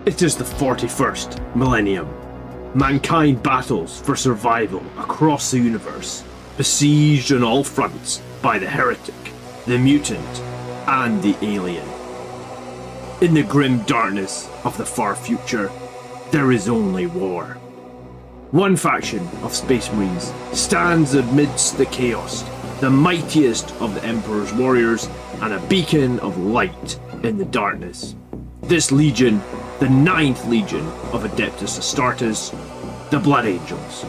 It is the 41st millennium. Mankind battles for survival across the universe, besieged on all fronts by the heretic, the mutant, and the alien. In the grim darkness of the far future, there is only war. One faction of Space Marines stands amidst the chaos, the mightiest of the Emperor's warriors, and a beacon of light in the darkness. This legion, the 9th Legion of Adeptus Astartes, the Blood Angels.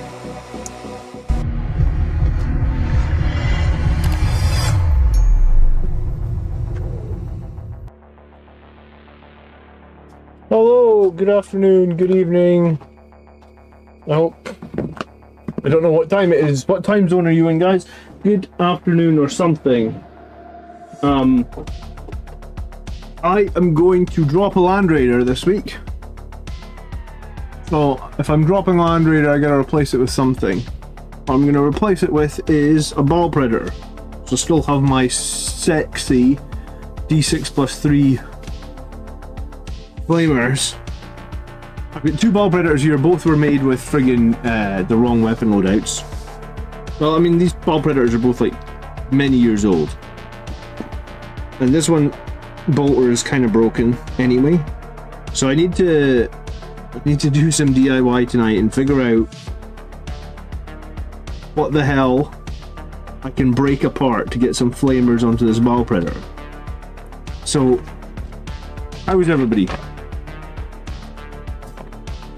Hello, good afternoon, good evening. I don't know what time it is. What time zone are you in, guys? Good afternoon or something. I am going to drop a Land Raider this week. So if I'm dropping a Land Raider, I gotta replace it with something. What I'm gonna replace it with is a Baal Predator. So still have my sexy D6+3 flamers. I've got 2 Baal Predators here, both were made with friggin' the wrong weapon loadouts. Well, I mean, these Baal Predators are both like many years old. And this one, bolter, is kind of broken anyway. So I need to do some DIY tonight and figure out what the hell I can break apart to get some flamers onto this Baal Predator. So, how is everybody?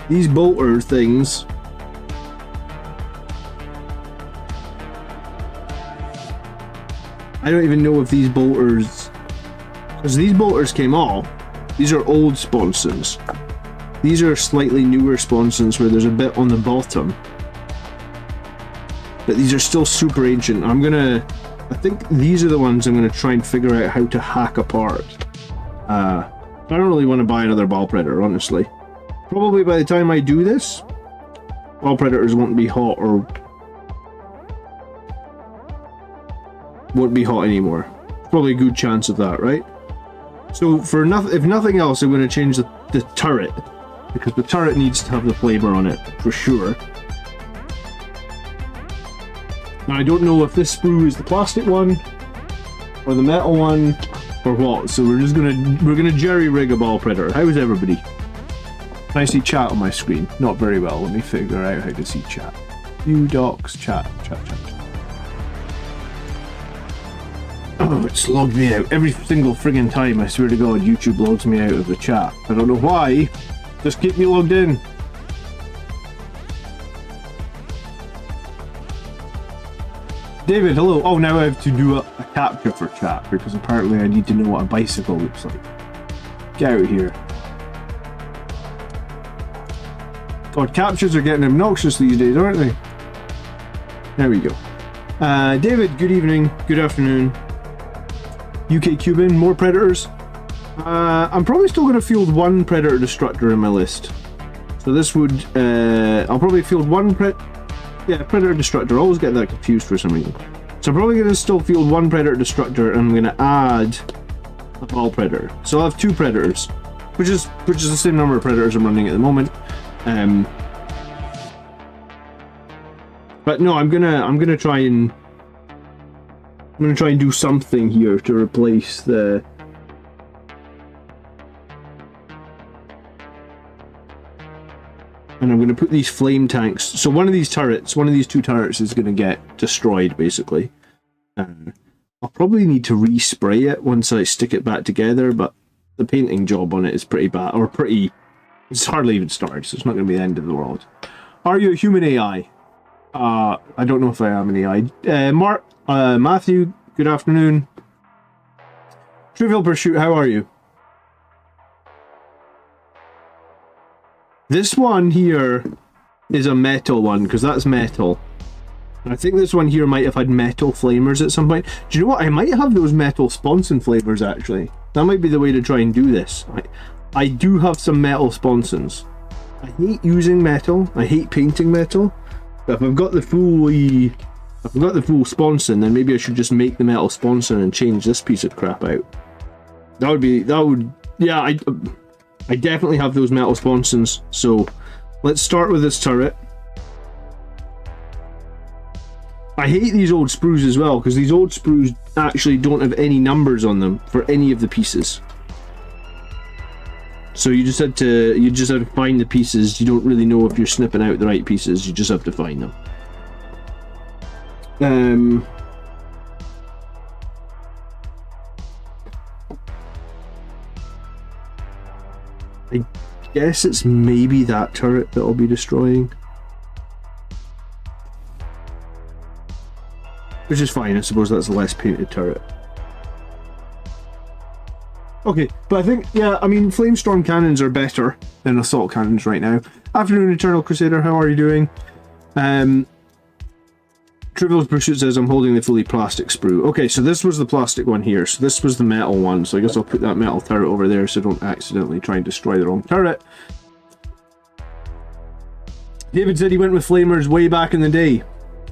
These bolter things I don't even know if these bolters, because these bolters came off. These are old sponsons. These are slightly newer sponsons where there's a bit on the bottom, but these are still super ancient. I think these are the ones I'm gonna try and figure out how to hack apart. I don't really want to buy another Baal Predator, honestly. Probably by the time I do this, Baal Predators won't be hot anymore. Probably a good chance of that, right? So if nothing else, I'm going to change the turret, because the turret needs to have the flamer on it for sure. Now I don't know if this sprue is the plastic one or the metal one or what. So we're gonna jerry rig a Baal Predator. How is everybody? Can I see chat on my screen? Not very well. Let me figure out how to see chat. View docs, chat. Oh, it's logged me out. Every single friggin' time, I swear to God, YouTube logs me out of the chat. I don't know why. Just keep me logged in. David, hello. Oh, now I have to do a capture for chat, because apparently I need to know what a bicycle looks like. Get out of here. God, captures are getting obnoxious these days, aren't they? There we go. David, good evening, good afternoon. UK Cuban, more Predators. I'm probably still going to field 1 Predator Destructor in my list. So this would, I'll probably field 1 Predator Destructor. I always get that confused for some reason. So I'm probably going to still field 1 Predator Destructor, and I'm going to add a Baal Predator. So I'll have 2 Predators, which is the same number of Predators I'm running at the moment. But no, I'm gonna try and do something here to replace the. And I'm going to put these flame tanks. So one of these 2 turrets is going to get destroyed, basically. I'll probably need to respray it once I stick it back together, but the painting job on it is pretty bad, it's hardly even started, so it's not going to be the end of the world. Are you a human AI? I don't know if I am an AI. Matthew, good afternoon. Trivial Pursuit, how are you? This one here is a metal one, because that's metal. And I think this one here might have had metal flamers at some point. Do you know what? I might have those metal sponson flamers, actually. That might be the way to try and do this. I do have some metal sponsons. I hate using metal. I hate painting metal. But if I've got the full sponson, then maybe I should just make the metal sponson and change this piece of crap out. Yeah, I definitely have those metal sponsons. So let's start with this turret. I hate these old sprues as well, because these old sprues actually don't have any numbers on them for any of the pieces. So you just have to find the pieces. You don't really know if you're snipping out the right pieces. You just have to find them. I guess it's maybe that turret that I'll be destroying. Which is fine, I suppose that's a less painted turret. Okay, but I think, yeah, I mean, Flamestorm cannons are better than assault cannons right now. Afternoon, Eternal Crusader, how are you doing? Trivial's Pursuit says I'm holding the fully plastic sprue. Okay, so this was the plastic one here, so this was the metal one, so I guess I'll put that metal turret over there so I don't accidentally try and destroy the wrong turret. David said he went with flamers way back in the day.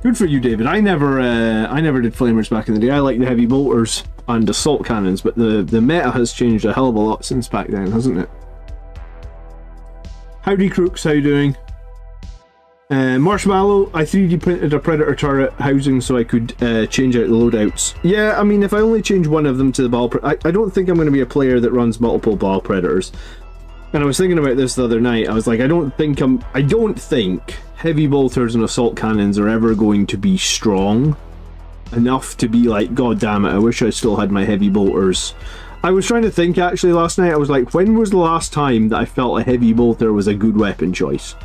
Good for you, David. I never did flamers back in the day. I like the heavy bolters and assault cannons, but the meta has changed a hell of a lot since back then, hasn't it? Howdy, Crooks. How you doing? Marshmallow, I 3D printed a Predator turret housing so I could change out the loadouts. Yeah, I mean, if I only change one of them to the Baal... I don't think I'm going to be a player that runs multiple Baal Predators. And I was thinking about this the other night. I was like, I don't think heavy bolters and assault cannons are ever going to be strong enough to be like, god damn it, I wish I still had my heavy bolters. I was trying to think actually last night. I was like, when was the last time that I felt a heavy bolter was a good weapon choice?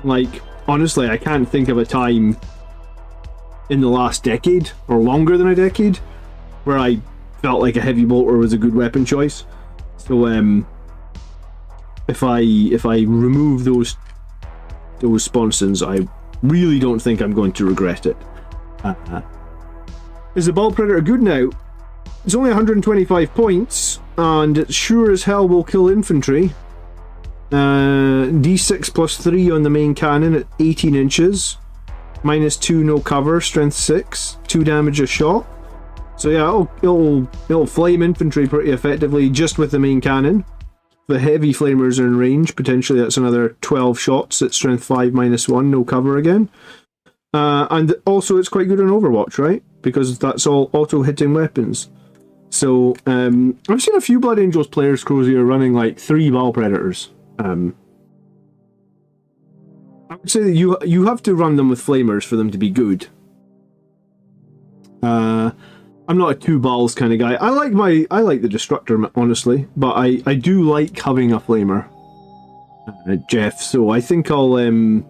Like, honestly, I can't think of a time in the last decade, or longer than a decade, where I felt like a heavy bolter was a good weapon choice. So, if I remove those sponsons, I really don't think I'm going to regret it. Is the Baal Predator good now? It's only 125 points, and it sure as hell will kill infantry. D6 plus 3 on the main cannon at 18 inches. -2 no cover, strength 6, 2 damage a shot. So yeah, it'll flame infantry pretty effectively just with the main cannon. The heavy flamers are in range, potentially that's another 12 shots at strength 5 -1, no cover again. And also it's quite good on Overwatch, right? Because that's all auto-hitting weapons. So, I've seen a few Blood Angels players, Crozier, running like 3 Baal Predators. I would say that you have to run them with flamers for them to be good. I'm not a 2 Baals kind of guy. I like the Destructor, honestly, but I do like having a flamer, Jeff. So I think I'm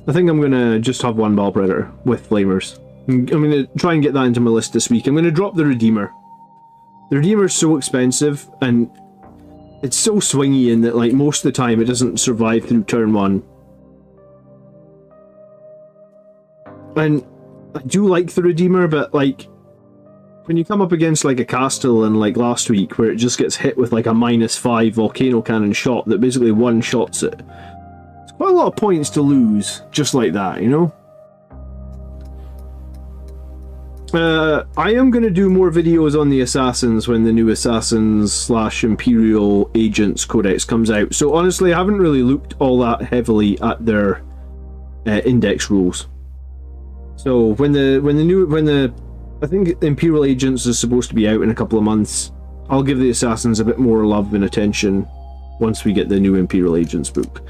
gonna just have 1 Baal Predator with flamers. I'm gonna try and get that into my list this week. I'm gonna drop the Redeemer. The Redeemer's so expensive and it's so swingy in that, like, most of the time it doesn't survive through turn 1. And I do like the Redeemer, but, like, when you come up against, like, a Castle and, like, last week, where it just gets hit with, like, a -5 Volcano Cannon shot that basically one-shots it, it's quite a lot of points to lose, just like that, you know? I am going to do more videos on the Assassins when the new Assassins/Imperial Agents Codex comes out. So honestly, I haven't really looked all that heavily at their index rules. So when I think Imperial Agents is supposed to be out in a couple of months, I'll give the Assassins a bit more love and attention once we get the new Imperial Agents book.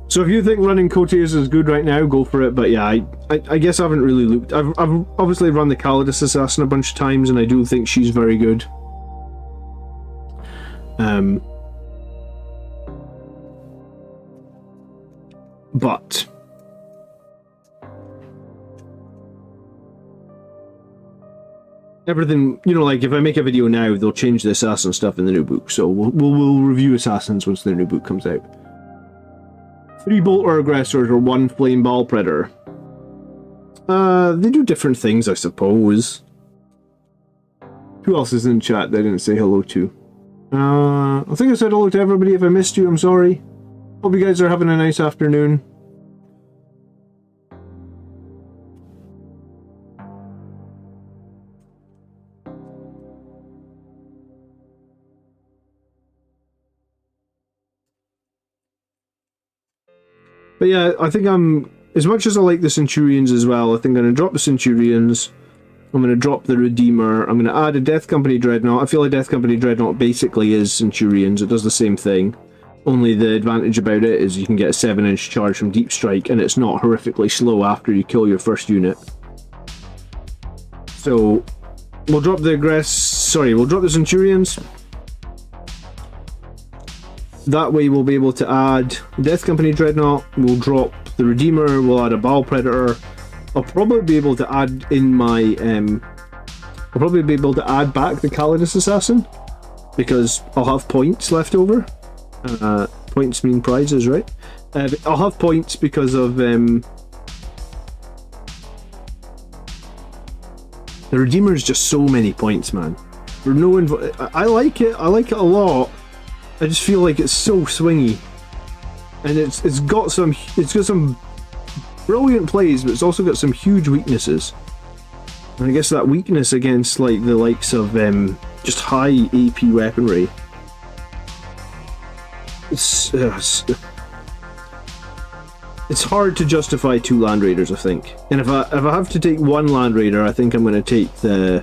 So if you think running Cotes is good right now, go for it. But yeah, I guess I haven't really looked. I've obviously run the Calidus Assassin a bunch of times, and I do think she's very good. But everything, you know, like if I make a video now, they'll change the Assassin stuff in the new book. So we'll review Assassins once the new book comes out. 3 Bolter Aggressors or 1 Flame Baal Predator. They do different things, I suppose. Who else is in chat that I didn't say hello to? I think I said hello to everybody. If I missed you, I'm sorry. Hope you guys are having a nice afternoon. But yeah, I think as much as I like the Centurions as well, I think I'm going to drop the Centurions. I'm going to drop the Redeemer. I'm going to add a Death Company Dreadnought. I feel like Death Company Dreadnought basically is Centurions. It does the same thing. Only the advantage about it is you can get a 7-inch charge from Deep Strike, and it's not horrifically slow after you kill your first unit. So we'll drop the we'll drop the Centurions. That way we'll be able to add Death Company Dreadnought. We'll drop the Redeemer. We'll add a Baal Predator. I'll probably be able to add in my I'll probably be able to add back the Calidus Assassin because I'll have points left over. Points mean prizes, right? I'll have points because of the Redeemer is just so many points, man. For no I like it. I like it a lot. I just feel like it's so swingy, and it's got some brilliant plays, but it's also got some huge weaknesses. And I guess that weakness against like the likes of just high AP weaponry. It's hard to justify 2 Land Raiders, I think. And if I have to take 1 Land Raider, I think I'm going to take the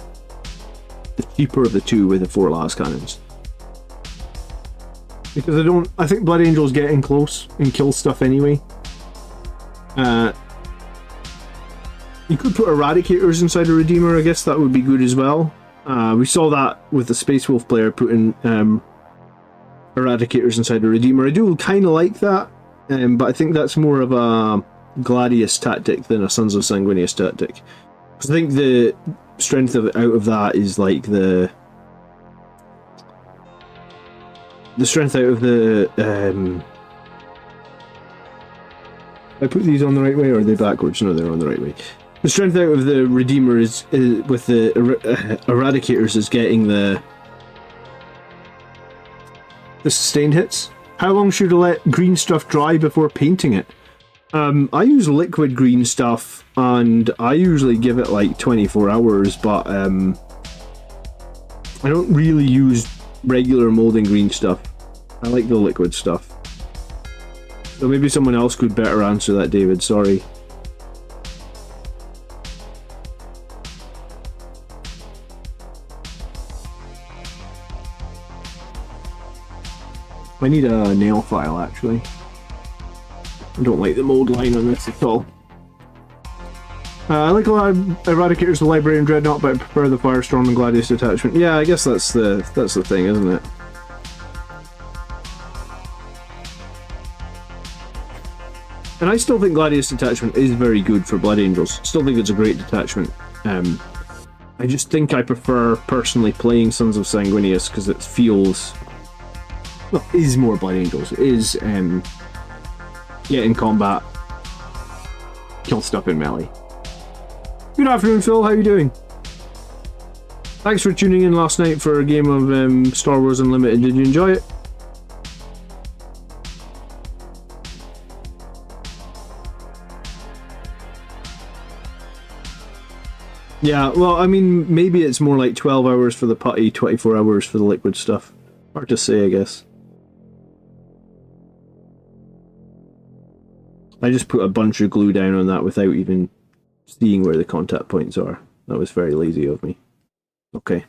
cheaper of the 2 with the 4 las cannons. Because I think Blood Angels get in close and kill stuff anyway. You could put Eradicators inside a Redeemer, I guess that would be good as well. We saw that with the Space Wolf player putting Eradicators inside a Redeemer. I do kind of like that, but I think that's more of a Gladius tactic than a Sons of Sanguinius tactic. Because I think the strength out of that is like the strength out of the I put these on the right way, or are they backwards? No, they're on the right way. The strength out of the Redeemer is with the Eradicators is getting the sustained hits. How long should I let green stuff dry before painting it? I use liquid green stuff, and I usually give it like 24 hours, but I don't really use regular molding green stuff. I like the liquid stuff. So maybe someone else could better answer that, David, sorry. I need a nail file, actually. I don't like the mold line on this at all. I like a lot of Eradicators, the Librarian Dreadnought, but I prefer the Firestorm and Gladius Detachment. Yeah, I guess that's the thing, isn't it? And I still think Gladius Detachment is very good for Blood Angels. Still think it's a great detachment. I just think I prefer personally playing Sons of Sanguinius because it feels... well, it is more Blood Angels. It is get in combat, kill stuff in melee. Good afternoon, Phil. How are you doing? Thanks for tuning in last night for a game of Star Wars Unlimited. Did you enjoy it? Yeah, well, I mean, maybe it's more like 12 hours for the putty, 24 hours for the liquid stuff. Hard to say, I guess. I just put a bunch of glue down on that without even seeing where the contact points are. That was very lazy of me. Okay.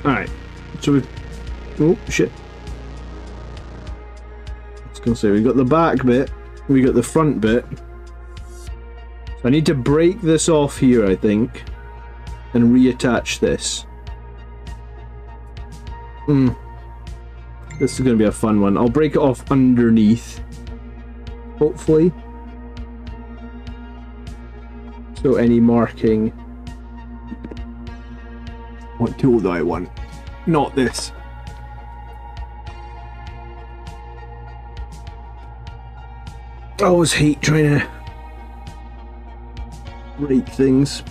Alright, so we've... oh, shit. I was going to say, we got the back bit, we got the front bit. So I need to break this off here, I think, and reattach this. This is going to be a fun one. I'll break it off underneath, hopefully. So any marking... what tool do I want? Not this. I always hate trying to break things.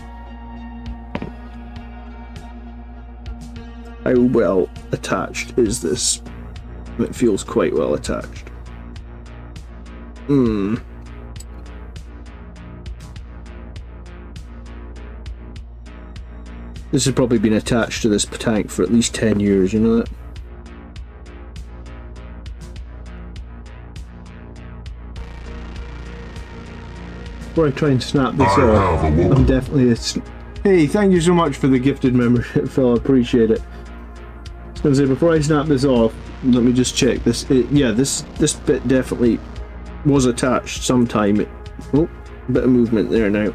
How well attached is this? It feels quite well attached. This has probably been attached to this tank for at least 10 years, you know that? Before I try and snap this off, I'm definitely Hey, thank you so much for the gifted membership, Phil. I appreciate it. I was going to say, before I snap this off, let me just check this. Yeah, this bit definitely was attached sometime. Oh, a bit of movement there now.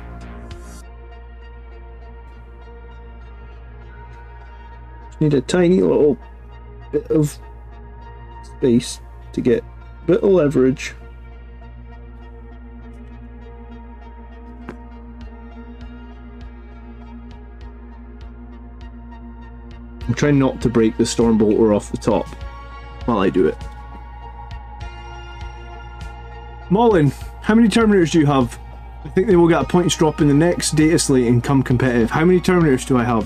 Just need a tiny little bit of space to get a bit of leverage. I'm trying not to break the storm bolter off the top while I do it. Molin, how many Terminators do you have? I think they will get a points drop in the next data slate and come competitive. How many Terminators do I have?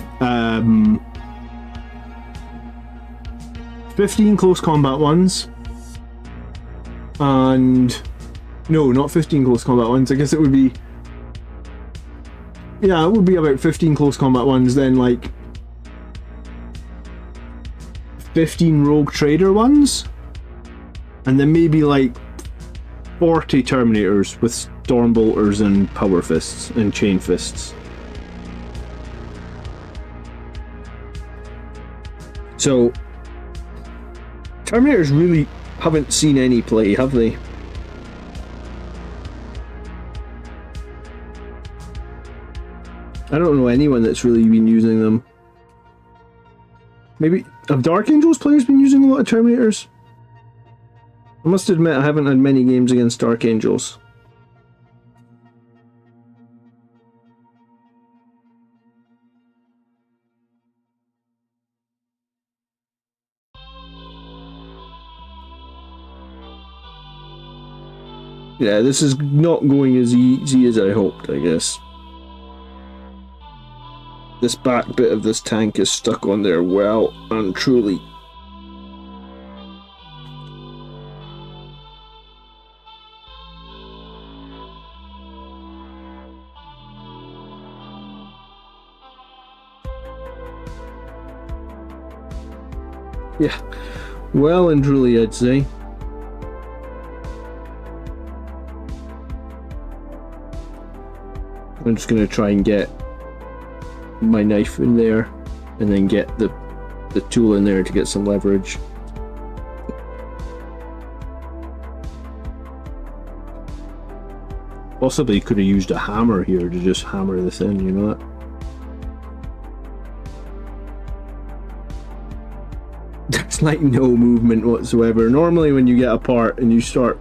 15 close combat ones. And... no, not 15 close combat ones. I guess it would be... yeah, it would be about 15 close combat ones, then like... 15 rogue trader ones, and then maybe like 40 Terminators with storm bolters and power fists and chain fists. So Terminators really haven't seen any play, have they? I don't know anyone that's really been using them. Maybe have Dark Angels players been using a lot of Terminators? I must admit I haven't had many games against Dark Angels. Yeah, this is not going as easy as I hoped, I guess. This back bit of this tank is stuck on there well and truly. Yeah, well and truly, I'd say. I'm just going to try and get my knife in there and then get the tool in there to get some leverage. Possibly could have used a hammer here to just hammer this in, you know that? There's like no movement whatsoever. Normally when you get a part and you start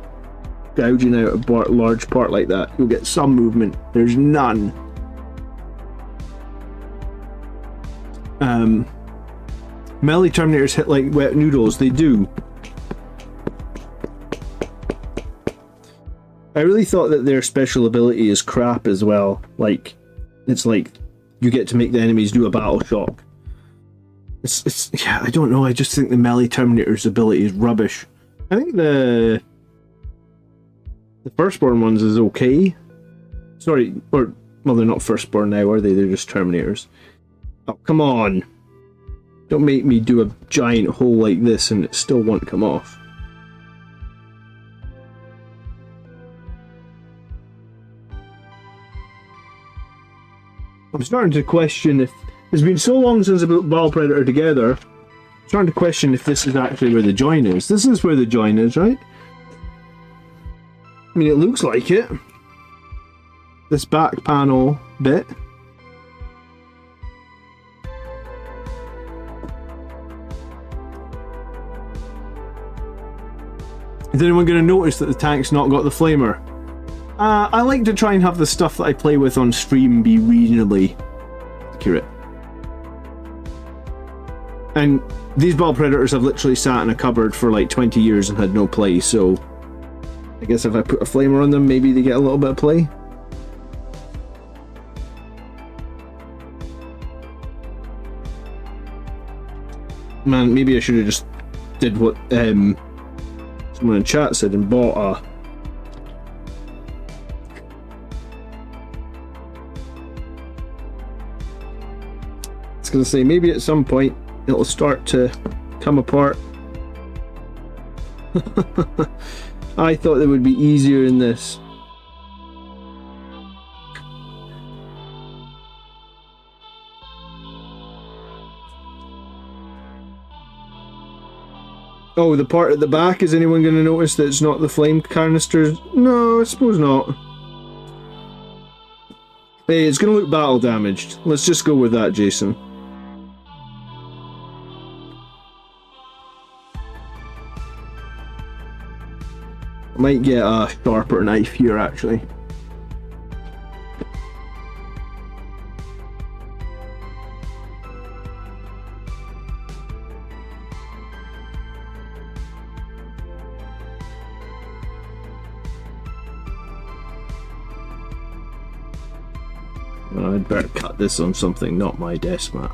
gouging out a large part like that, you'll get some movement. There's none. Melee Terminators hit like wet noodles. They do. I really thought that their special ability is crap as well. Like, it's like you get to make the enemies do a battle shock. It's yeah, I don't know. I just think the Melee Terminator's ability is rubbish. I think the Firstborn ones is okay. Sorry, or well, they're not Firstborn now, are they? They're just Terminators. Oh, come on. Don't make me do a giant hole like this and it still won't come off. I'm starting to question if... It's been so long since I put Baal Predator together. I'm starting to question if this is actually where the join is. This is where the join is, right? I mean, it looks like it. This back panel bit. Is anyone going to notice that the tank's not got the flamer? I like to try and have the stuff that I play with on stream be reasonably accurate. And these Baal Predators have literally sat in a cupboard for like 20 years and had no play, so I guess if I put a flamer on them, maybe they get a little bit of play. Man, maybe I should have just did what someone in chat said and bought a... I was going to say, maybe at some point it'll start to come apart. I thought it would be easier in this. Oh, the part at the back, is anyone going to notice that it's not the flame canisters? No, I suppose not. Hey, it's going to look battle damaged. Let's just go with that, Jason. I might get a sharper knife here, actually. Well, I'd better cut this on something, not my desk mat.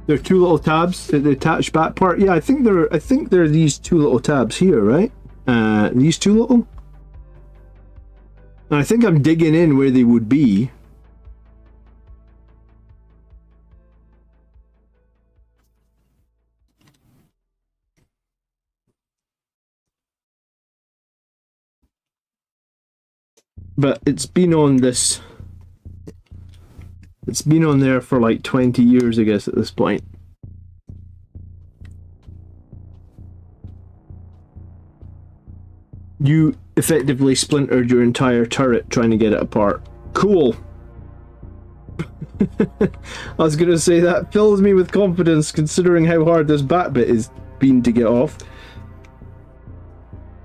There are two little tabs at the attached back part. Yeah, I think there are these two little tabs here, right? These two little. And I think I'm digging in where they would be. But it's been on this. It's been on there for like 20 years, I guess, at this point. You effectively splintered your entire turret trying to get it apart. Cool. I was going to say that fills me with confidence considering how hard this back bit is been to get off.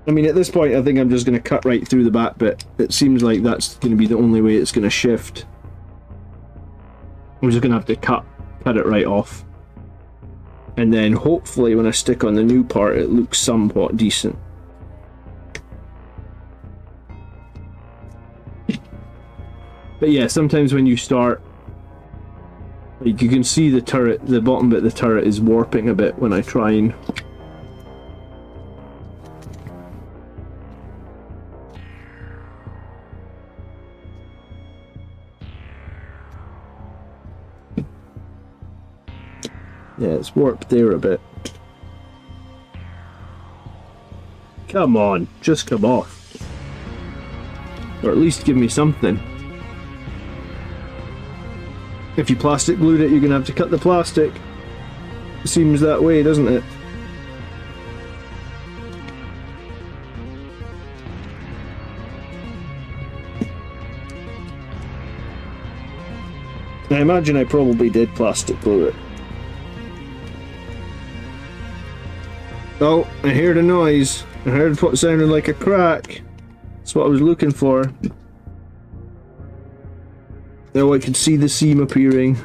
I mean, at this point, I think I'm just going to cut right through the back bit. It seems like that's going to be the only way it's going to shift. I'm just going to have to cut it right off. And then hopefully when I stick on the new part, it looks somewhat decent. But yeah, sometimes when you start, like you can see the turret, the bottom bit of the turret is warping a bit when I try and... Yeah, it's warped there a bit. Come on, just come off. Or at least give me something. If you plastic glued it, you're gonna have to cut the plastic. Seems that way, doesn't it? I imagine I probably did plastic glue it. Oh, I heard a noise. I heard what sounded like a crack. That's what I was looking for. Now I can see the seam appearing.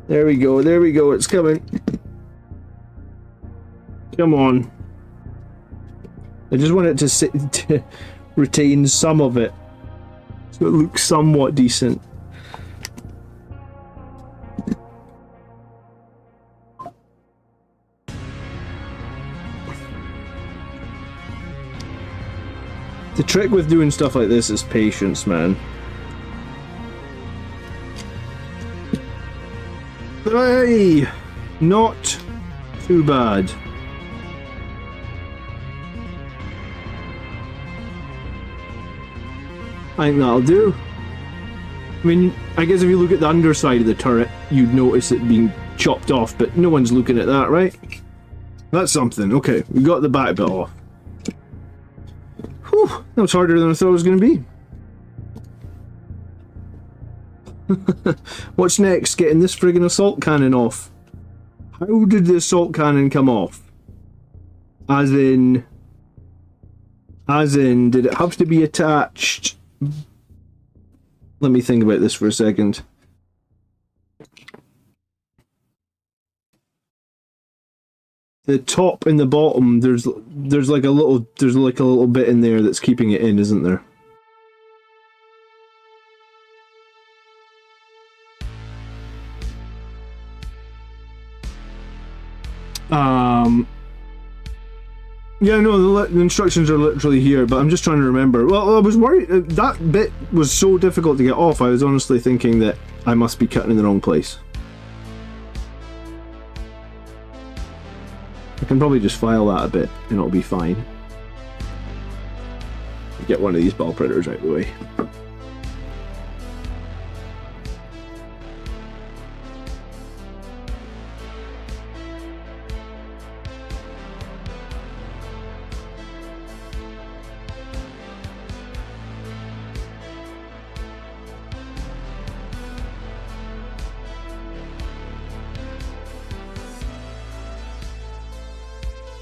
There we go, it's coming. Come on. I just want it to retain some of it, so it looks somewhat decent. The trick with doing stuff like this is patience, man. Hey! Not too bad. I think that'll do. I mean, I guess if you look at the underside of the turret, you'd notice it being chopped off, but no one's looking at that, right? That's something. Okay, we got the back bit off. Whew, that was harder than I thought it was going to be. What's next? Getting this friggin' assault cannon off. How did the assault cannon come off? As in, did it have to be attached? Let me think about this for a second. the top and the bottom, there's like a little bit in there that's keeping it in, isn't there? Yeah, no, the instructions are literally here, but I'm just trying to remember. Well, I was worried, that bit was so difficult to get off, I was honestly thinking that I must be cutting in the wrong place. I can probably just file that a bit, and it'll be fine. Get one of these Baal predators out of the way.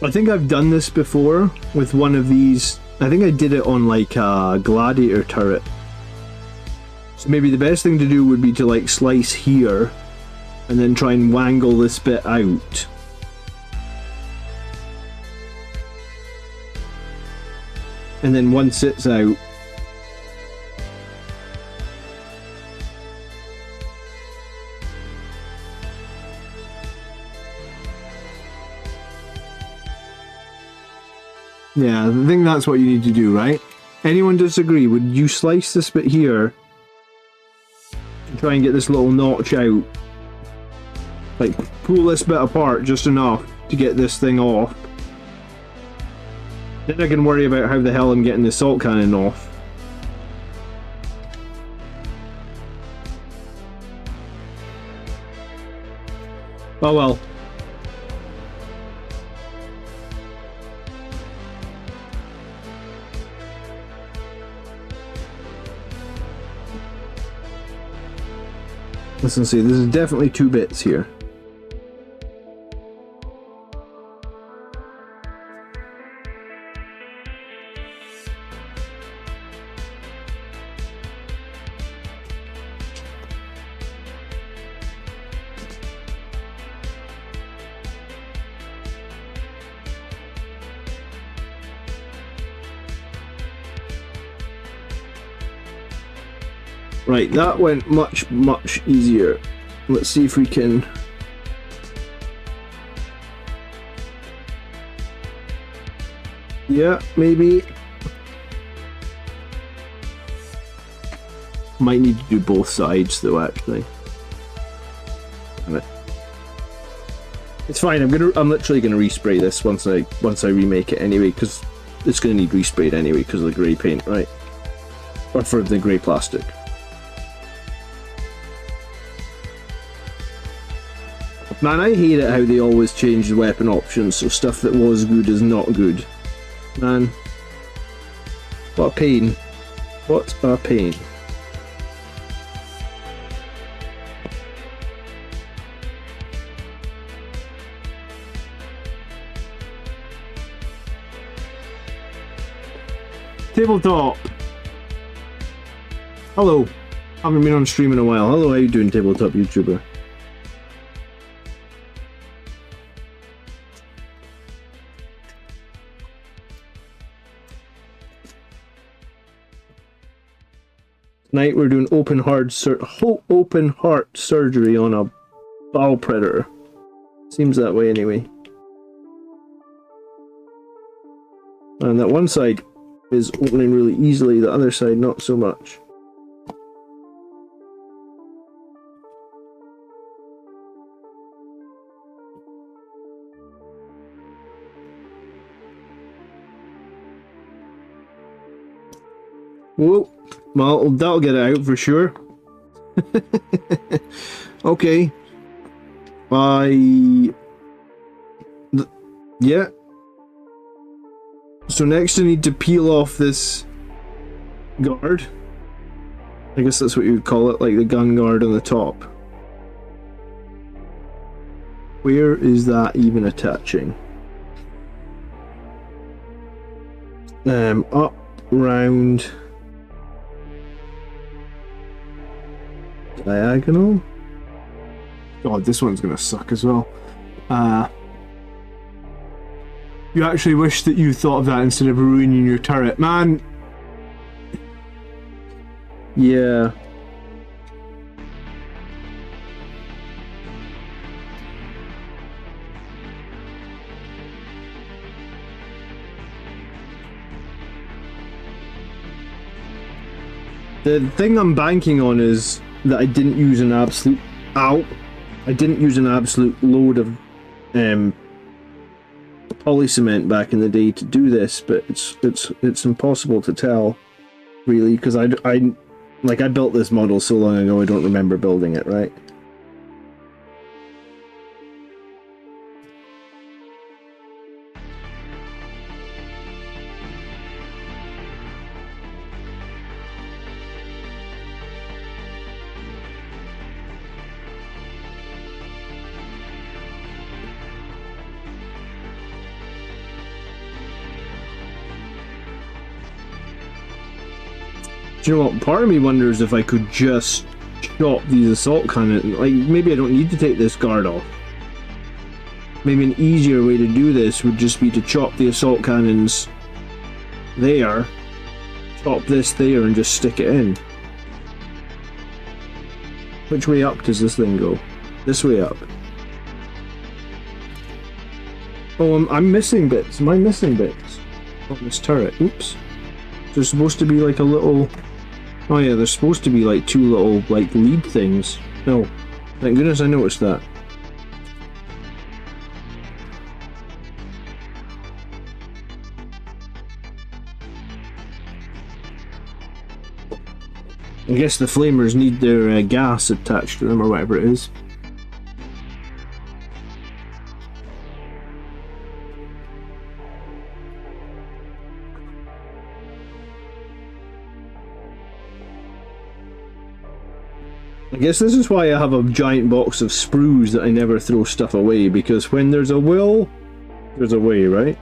I think I've done this before with one of these. I think I did it on like a gladiator turret. So maybe the best thing to do would be to like slice here and then try and wangle this bit out. And then once it's out, yeah, I think that's what you need to do, right? Anyone disagree? Would you slice this bit here and try and get this little notch out? Like, pull this bit apart just enough to get this thing off. Then I can worry about how the hell I'm getting the salt cannon off. Oh well. Listen, see, this is definitely 2 bits here. Right, that went much easier. Let's see if we can... Yeah, maybe. Might need to do both sides though, actually. Damn it. It's fine, I'm literally gonna respray this once I remake it anyway, because it's gonna need resprayed anyway because of the grey paint, right? Or for the grey plastic. Man, I hate it how they always change the weapon options, so stuff that was good is not good. Man. What a pain. What a pain. Tabletop. Hello. Haven't been on stream in a while. Hello, how you doing, Tabletop YouTuber? Tonight we're doing open heart surgery on a Baal predator. Seems that way anyway. And that one side is opening really easily, the other side not so much. Whoa. Well, that'll get it out for sure. Okay. Yeah. So next I need to peel off this guard. I guess that's what you would call it, like the gun guard on the top. Where is that even attaching? Up, round... diagonal. God, this one's gonna suck as well. You actually wish that you thought of that instead of ruining your turret. Man! Yeah. The thing I'm banking on is that I didn't use an absolute... Ow! I didn't use an absolute load of poly cement back in the day to do this, but it's impossible to tell, really, because I built this model so long ago I don't remember building it, right? Do you know what? Part of me wonders if I could just chop these assault cannons. Like, maybe I don't need to take this guard off. Maybe an easier way to do this would just be to chop the assault cannons there, chop this there, and just stick it in. Which way up does this thing go? This way up. Oh, I'm missing bits. Am I missing bits on this turret? Oops. There's supposed to be like a little... Oh yeah, there's supposed to be like two little like lead things. No, thank goodness I noticed that. I guess the flamers need their gas attached to them or whatever it is. I guess this is why I have a giant box of sprues that I never throw stuff away, because when there's a will, there's a way, right?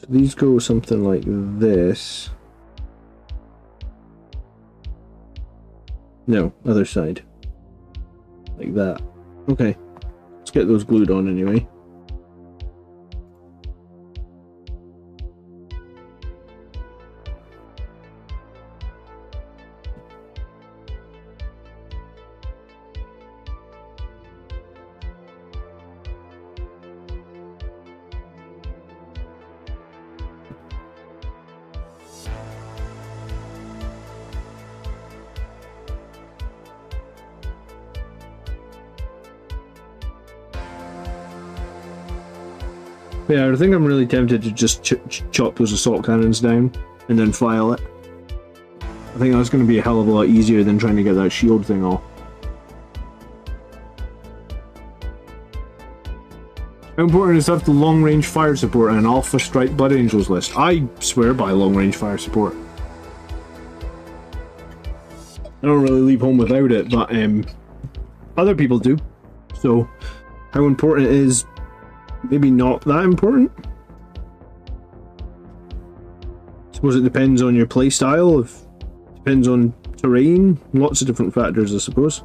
So these go something like this. No, other side. Like that. Okay. Let's get those glued on anyway. Yeah, I think I'm really tempted to just chop those assault cannons down and then file it. I think that's going to be a hell of a lot easier than trying to get that shield thing off. How important is to have the long-range fire support and an Alpha Strike Blood Angels list? I swear by long-range fire support. I don't really leave home without it, but other people do. So, how important it is, maybe not that important. I suppose it depends on your playstyle, depends on terrain, lots of different factors, I suppose.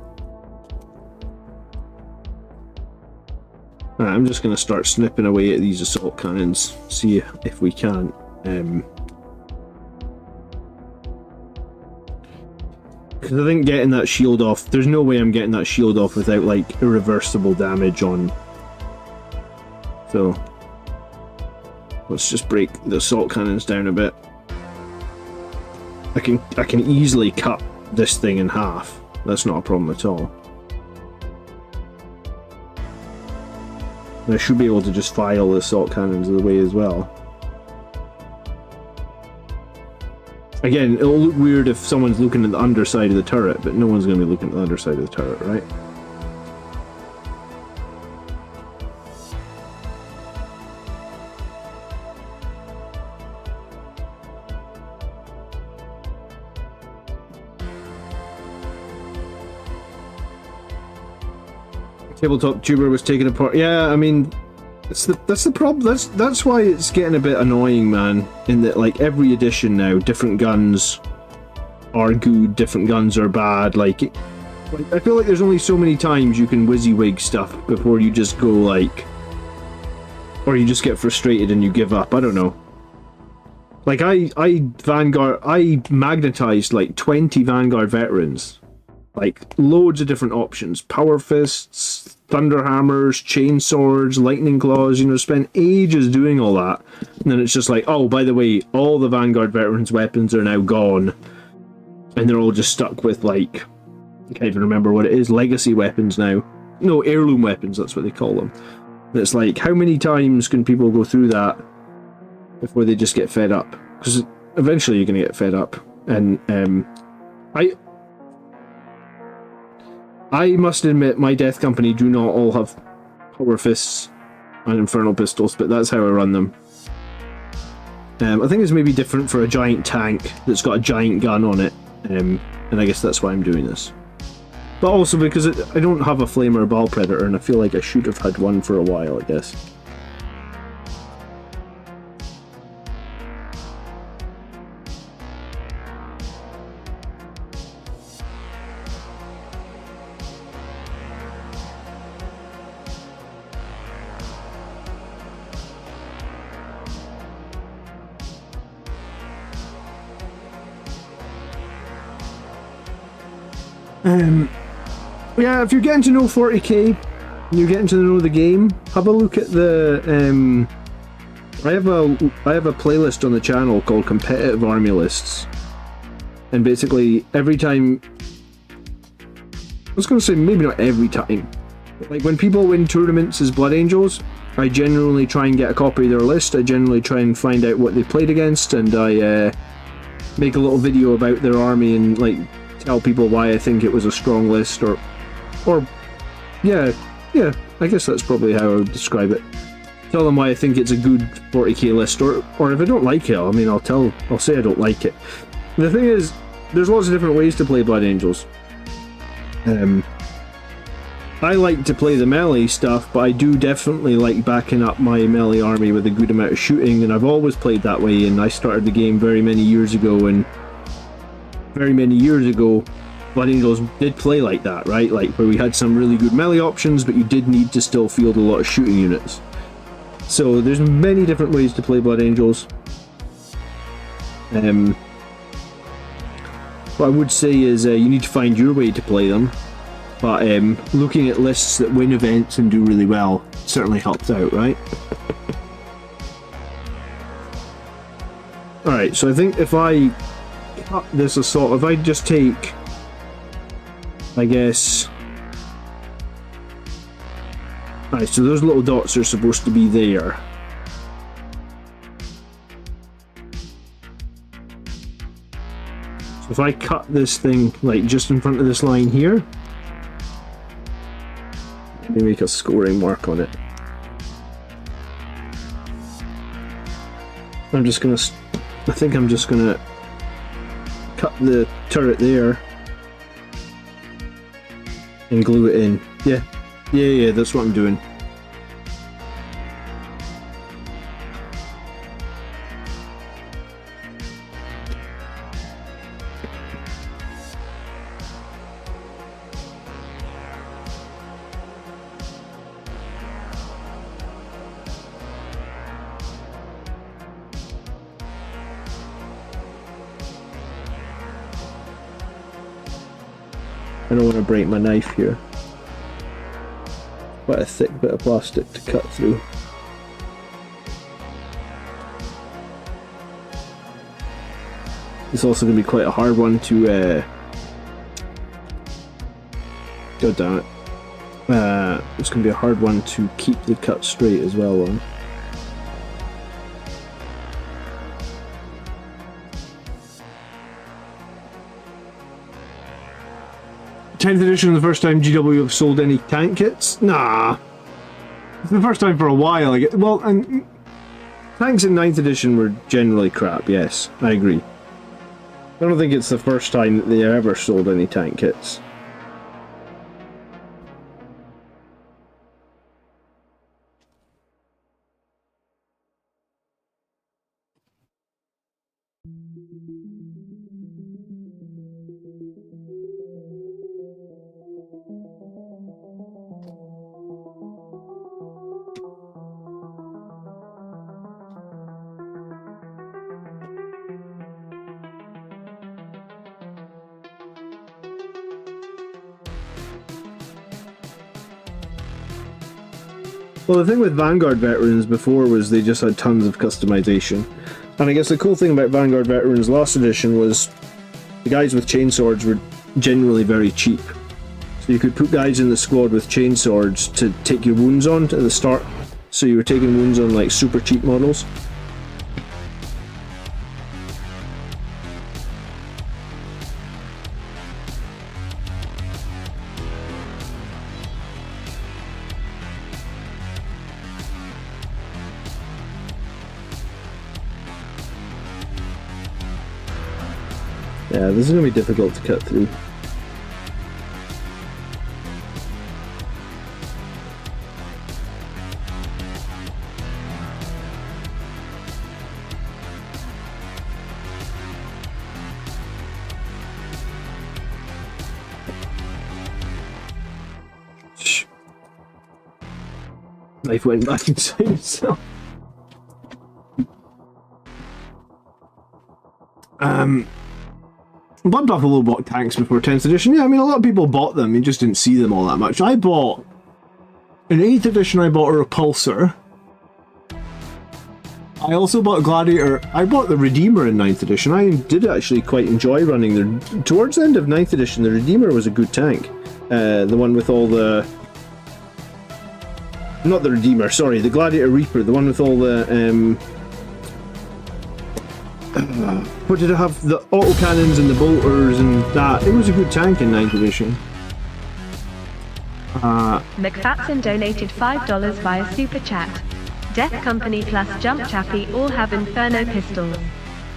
Right, I'm just going to start snipping away at these assault cannons, see if we can. Because I think getting that shield off, there's no way I'm getting that shield off without like irreversible damage on. So let's just break the assault cannons down a bit. I can easily cut this thing in half. That's not a problem at all. And I should be able to just file the assault cannons away as well. Again, it'll look weird if someone's looking at the underside of the turret, but no one's going to be looking at the underside of the turret, right? Tabletop tuber was taken apart. Yeah, I mean, that's the problem. That's why it's getting a bit annoying, man. In that, like, every edition now, different guns are good, different guns are bad. Like I feel like there's only so many times you can WYSIWYG stuff before you just go like, or you just get frustrated and you give up. I don't know. Like I magnetized like 20 Vanguard veterans, like loads of different options: power fists, thunder hammers, chain swords, lightning claws. You know, spent ages doing all that, and then it's just like, oh, by the way, all the Vanguard veterans' weapons are now gone, and they're all just stuck with like, I can't even remember what it is, legacy weapons now. No, heirloom weapons. That's what they call them. And it's like, how many times can people go through that before they just get fed up? Because eventually you're going to get fed up. And I must admit, my Death Company do not all have power fists and infernal pistols, but that's how I run them. I think it's maybe different for a giant tank that's got a giant gun on it, and I guess that's why I'm doing this. But also because I don't have a Flamer Baal Predator, and I feel like I should have had one for a while, I guess. Yeah, if you're getting to know 40k, and you're getting to know the game, have a look at the. I have a playlist on the channel called Competitive Army Lists, and basically every time, I was going to say maybe not every time, but like when people win tournaments as Blood Angels, I generally try and get a copy of their list. I generally try and find out what they played against, and I make a little video about their army and like tell people why I think it was a strong list, or yeah, I guess that's probably how I would describe it. Tell them why I think it's a good 40k list, or if I don't like it, I mean, I'll say I don't like it. The thing is, there's lots of different ways to play Blood Angels. I like to play the melee stuff, but I do definitely like backing up my melee army with a good amount of shooting, and I've always played that way, and I started the game very many years ago, and very many years ago, Blood Angels did play like that, right? Like where we had some really good melee options, but you did need to still field a lot of shooting units. So there's many different ways to play Blood Angels. What I would say is you need to find your way to play them, but looking at lists that win events and do really well certainly helps out, right? Alright, so I think if I cut this assault, if I just take, I guess, alright, so those little dots are supposed to be there. So if I cut this thing like just in front of this line here, let me make a scoring mark on it. I think I'm just gonna cut the turret there and glue it in. Yeah, that's what I'm doing. I don't want to break my knife here. Quite a thick bit of plastic to cut through. It's also going to be quite a hard one to God damn it. It's going to be a hard one to keep the cut straight as well on. Tenth edition, the first time GW have sold any tank kits? Nah. It's the first time for a while. Well, and tanks in 9th edition were generally crap, yes, I agree. I don't think it's the first time that they ever sold any tank kits. Well, the thing with Vanguard veterans before was they just had tons of customization. And I guess the cool thing about Vanguard veterans last edition was the guys with chainswords were generally very cheap. So you could put guys in the squad with chainswords to take your wounds on at the start. So you were taking wounds on like super cheap models. Yeah, this is going to be difficult to cut through. Knife went back inside itself. Bumped off a little bought tanks before 10th edition. Yeah, I mean, a lot of people bought them. You just didn't see them all that much. I bought... In 8th edition, I bought a Repulsor. I also bought Gladiator. I bought the Redeemer in 9th edition. I did actually quite enjoy running the... Towards the end of 9th edition, the Redeemer was a good tank. The one with all the... Not the Redeemer, sorry. The Gladiator Reaper. The one with all the... what did it have? The autocannons and the bolters and that. It was a good tank in 9th edition. McFatson donated $5 via Super Chat. Death Company plus Jump Chappie all have Inferno pistols.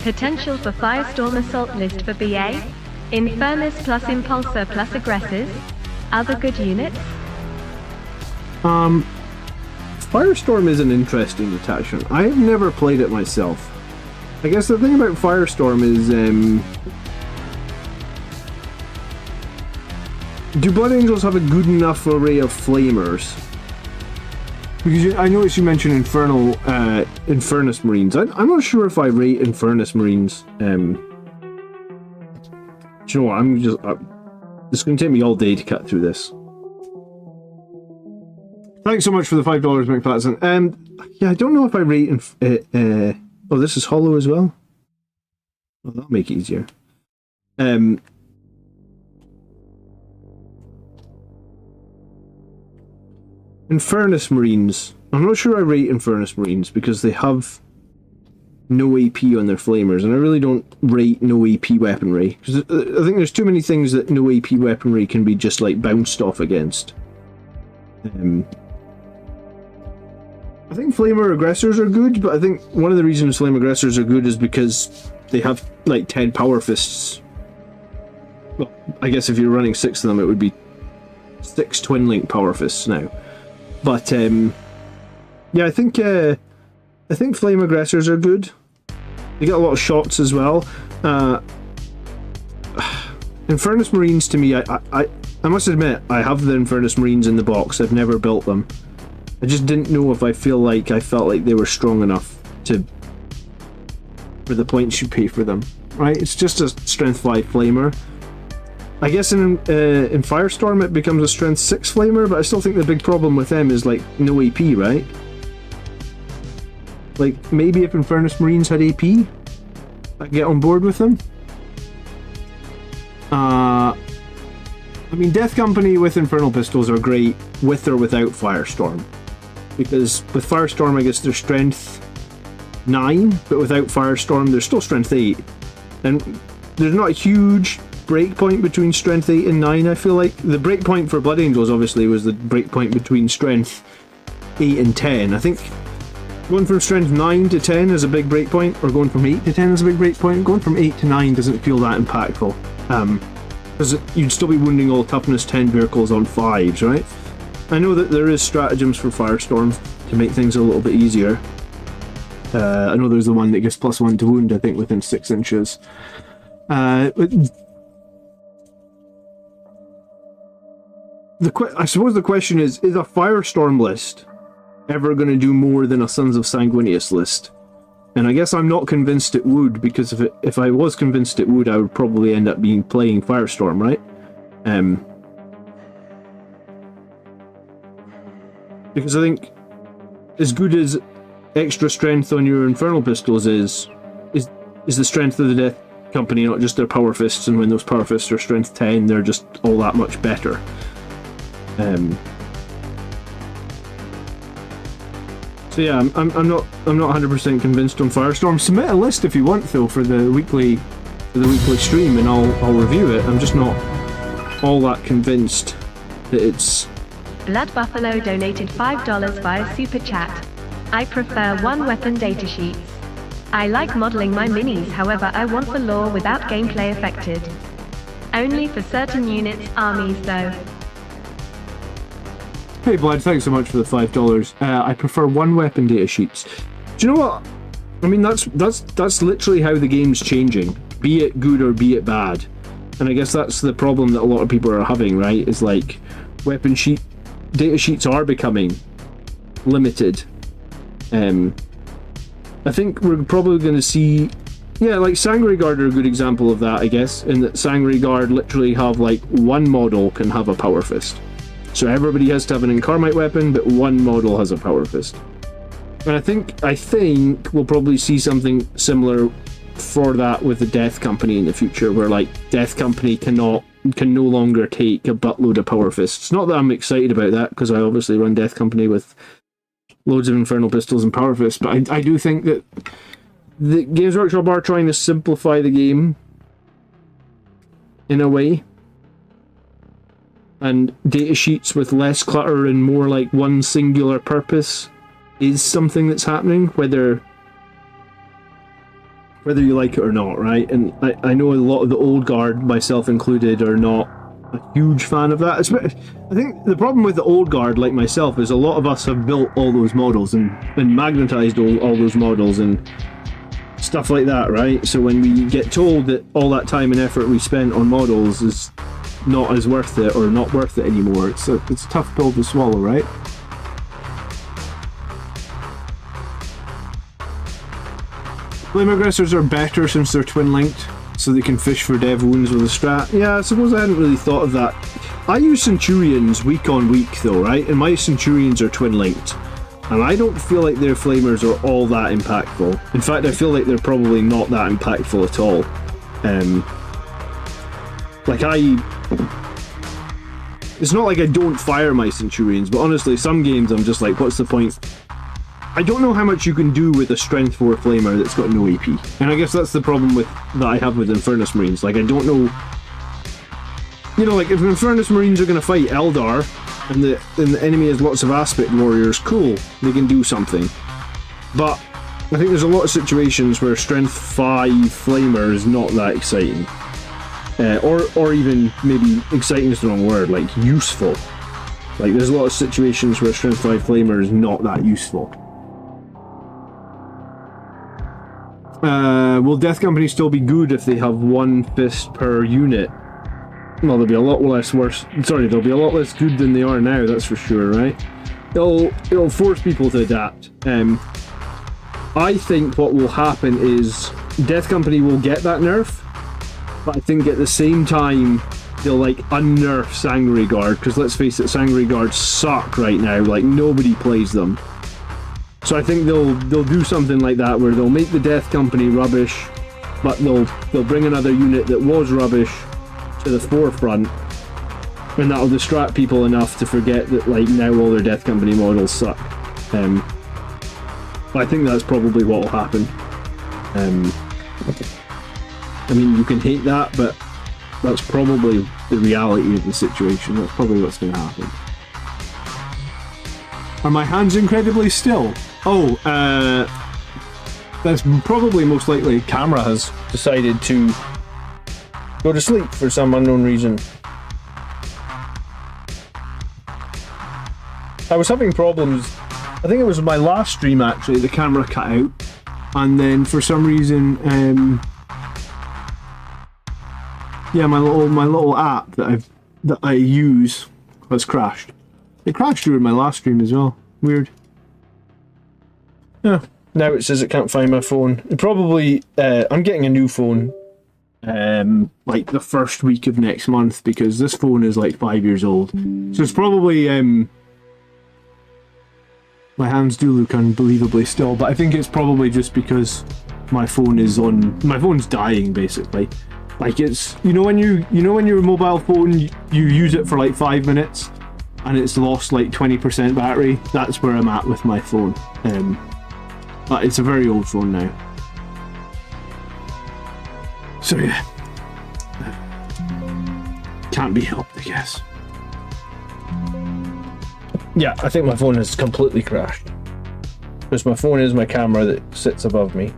Potential for Firestorm Assault list for BA? Infernus plus Impulsor plus Aggressors? Other good units? Firestorm is an interesting detachment. I have never played it myself. I guess the thing about Firestorm is, do Blood Angels have a good enough array of flamers? Because I noticed you mentioned Infernus Marines. I'm not sure if I rate Infernus Marines. Do you know what? It's going to take me all day to cut through this. Thanks so much for the $5, McFatson. Yeah, I don't know if I rate oh, this is hollow as well? Well, that'll make it easier. Infernus Marines. I'm not sure I rate Infernus Marines because they have no AP on their flamers, and I really don't rate no AP weaponry. Because I think there's too many things that no AP weaponry can be just like bounced off against. I think Flamer Aggressors are good, but I think one of the reasons Flame Aggressors are good is because they have like 10 power fists. Well, I guess if you're running 6 of them, it would be 6 twin link power fists now. But yeah, I think Flame Aggressors are good. They get a lot of shots as well. Infernus Marines to me, I must admit, I have the Infernus Marines in the box. I've never built them. I just didn't know if I felt like they were strong enough for the points you pay for them. Right? It's just a strength 5 flamer. I guess in Firestorm it becomes a strength 6 flamer, but I still think the big problem with them is like no AP, right? Like maybe if Infernus Marines had AP, I'd get on board with them. I mean, Death Company with Infernal Pistols are great with or without Firestorm. Because with Firestorm, I guess they're strength 9, but without Firestorm, they're still strength 8. And there's not a huge breakpoint between strength 8 and 9, I feel like. The breakpoint for Blood Angels, obviously, was the breakpoint between strength 8 and 10. I think going from strength 9 to 10 is a big breakpoint, or going from 8 to 10 is a big breakpoint. Going from 8 to 9 doesn't feel that impactful. Because you'd still be wounding all toughness 10 vehicles on 5s, right? I know that there is stratagems for Firestorm to make things a little bit easier. I know there's the one that gives +1 to wound, I think, within 6 inches. I suppose the question is a Firestorm list ever going to do more than a Sons of Sanguinius list? And I guess I'm not convinced it would, because if I was convinced it would, I would probably end up playing Firestorm, right? Because I think as good as extra strength on your infernal pistols is the strength of the Death Company, not just their power fists, and when those power fists are strength 10, they're just all that much better. So yeah, I'm not 100% convinced on Firestorm. Submit a list if you want, though, for the weekly stream, and I'll review it. I'm just not all that convinced that it's... Blood Buffalo donated $5 via Super Chat. I prefer one-weapon datasheets. I like modeling my minis, however I want the lore without gameplay affected. Only for certain units, armies though. Hey Blood, thanks so much for the $5. I prefer one-weapon datasheets. Do you know what? I mean, that's literally how the game's changing. Be it good or be it bad. And I guess that's the problem that a lot of people are having, right? Is like, weapon sheet data sheets are becoming limited. I think we're probably going to see, yeah, like Sangre Guard are a good example of that, I guess, in that Sangre Guard literally have like one model can have a power fist. So everybody has to have an Incarmite weapon, but one model has a power fist. And I think we'll probably see something similar for that with the Death Company in the future, where like Death Company can no longer take a buttload of power fists. Not that I'm excited about that, because I obviously run Death Company with loads of infernal pistols and power fists, but I do think that the Games Workshop are trying to simplify the game in a way, and data sheets with less clutter and more like one singular purpose is something that's happening, whether you like it or not, right? And I know a lot of the old guard, myself included, are not a huge fan of that. I think the problem with the old guard, like myself, is a lot of us have built all those models and magnetized all those models and stuff like that, right? So when we get told that all that time and effort we spent on models is not as worth it, or not worth it anymore, it's a tough pill to swallow, right? Flame aggressors are better since they're twin linked, so they can fish for dev wounds with a strat. Yeah, I suppose I hadn't really thought of that. I use Centurions week on week though, right? And my Centurions are twin linked. And I don't feel like their flamers are all that impactful. In fact, I feel like they're probably not that impactful at all. It's not like I don't fire my Centurions, but honestly, some games I'm just like, what's the point? I don't know how much you can do with a Strength 4 Flamer that's got no AP. And I guess that's the problem that I have with Infernus Marines. Like, I don't know... You know, like, if Infernus Marines are going to fight Eldar, and the enemy has lots of Aspect Warriors, cool, they can do something. But I think there's a lot of situations where Strength 5 Flamer is not that exciting. Or even, maybe exciting is the wrong word, like, useful. Like, there's a lot of situations where Strength 5 Flamer is not that useful. Will Death Company still be good if they have one fist per unit? Well, they'll be a lot less worse. Sorry, they'll be a lot less good than they are now, that's for sure, right? It'll force people to adapt. I think what will happen is Death Company will get that nerf, but I think at the same time they'll like unnerf Sangre Guard, because let's face it, Sangre Guards suck right now. Like, nobody plays them. So I think they'll do something like that, where they'll make the Death Company rubbish, but they'll bring another unit that was rubbish to the forefront, and that'll distract people enough to forget that like now all their Death Company models suck. I think that's probably what will happen. I mean, you can hate that, but that's probably the reality of the situation. That's probably what's going to happen. Are my hands incredibly still? Oh, that's probably most likely camera has decided to go to sleep for some unknown reason. I was having problems, I think it was my last stream actually, the camera cut out, and then for some reason, yeah, my little app that I use has crashed. It crashed during my last stream as well. Weird. Yeah. Now it says it can't find my phone. It probably, I'm getting a new phone, like the first week of next month, because this phone is like 5 years old. So it's probably, My hands do look unbelievably still, but I think it's probably just because my phone's dying basically. Like it's, you know when your mobile phone, you use it for like 5 minutes and it's lost like 20% battery. That's where I'm at with my phone. But it's a very old phone now. So yeah. Can't be helped, I guess. Yeah, I think my phone has completely crashed. Because my phone is my camera that sits above me.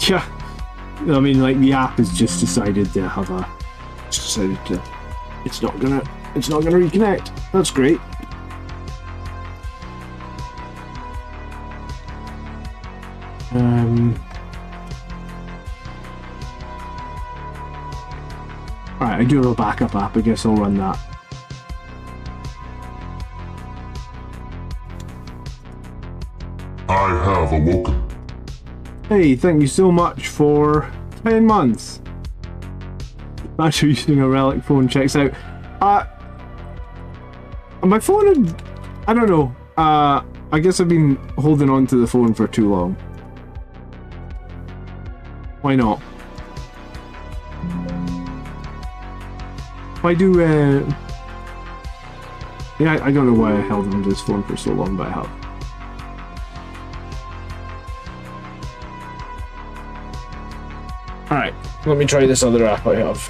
Yeah, I mean, like the app has just decided to have a, it's not gonna reconnect. That's great. Alright, I do have a backup app. I guess I'll run that. I have awoken. Hey, thank you so much for 10 months. Actually, using a relic phone checks out. My phone, I don't know. I guess I've been holding on to the phone for too long. Why not? Why do, yeah, I don't know why I held on to this phone for so long, but I have. Alright, let me try this other app I have.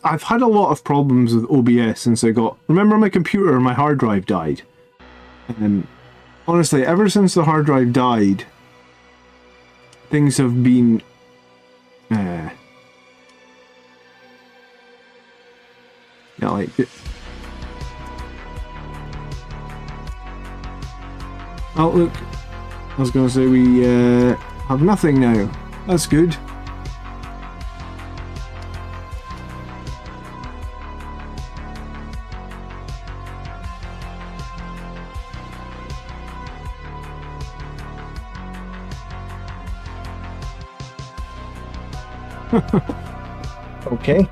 I've had a lot of problems with OBS since I got. Remember my computer, my hard drive died. Honestly, ever since the hard drive died, things have been. Yeah, like. Oh look, I was gonna say we have nothing now. That's good. Okay.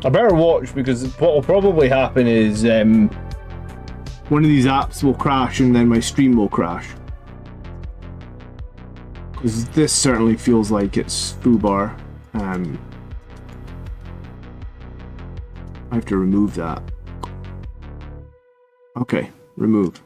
I better watch because what will probably happen is one of these apps will crash and then my stream will crash. Because this certainly feels like it's foobar. I have to remove that. Okay, remove.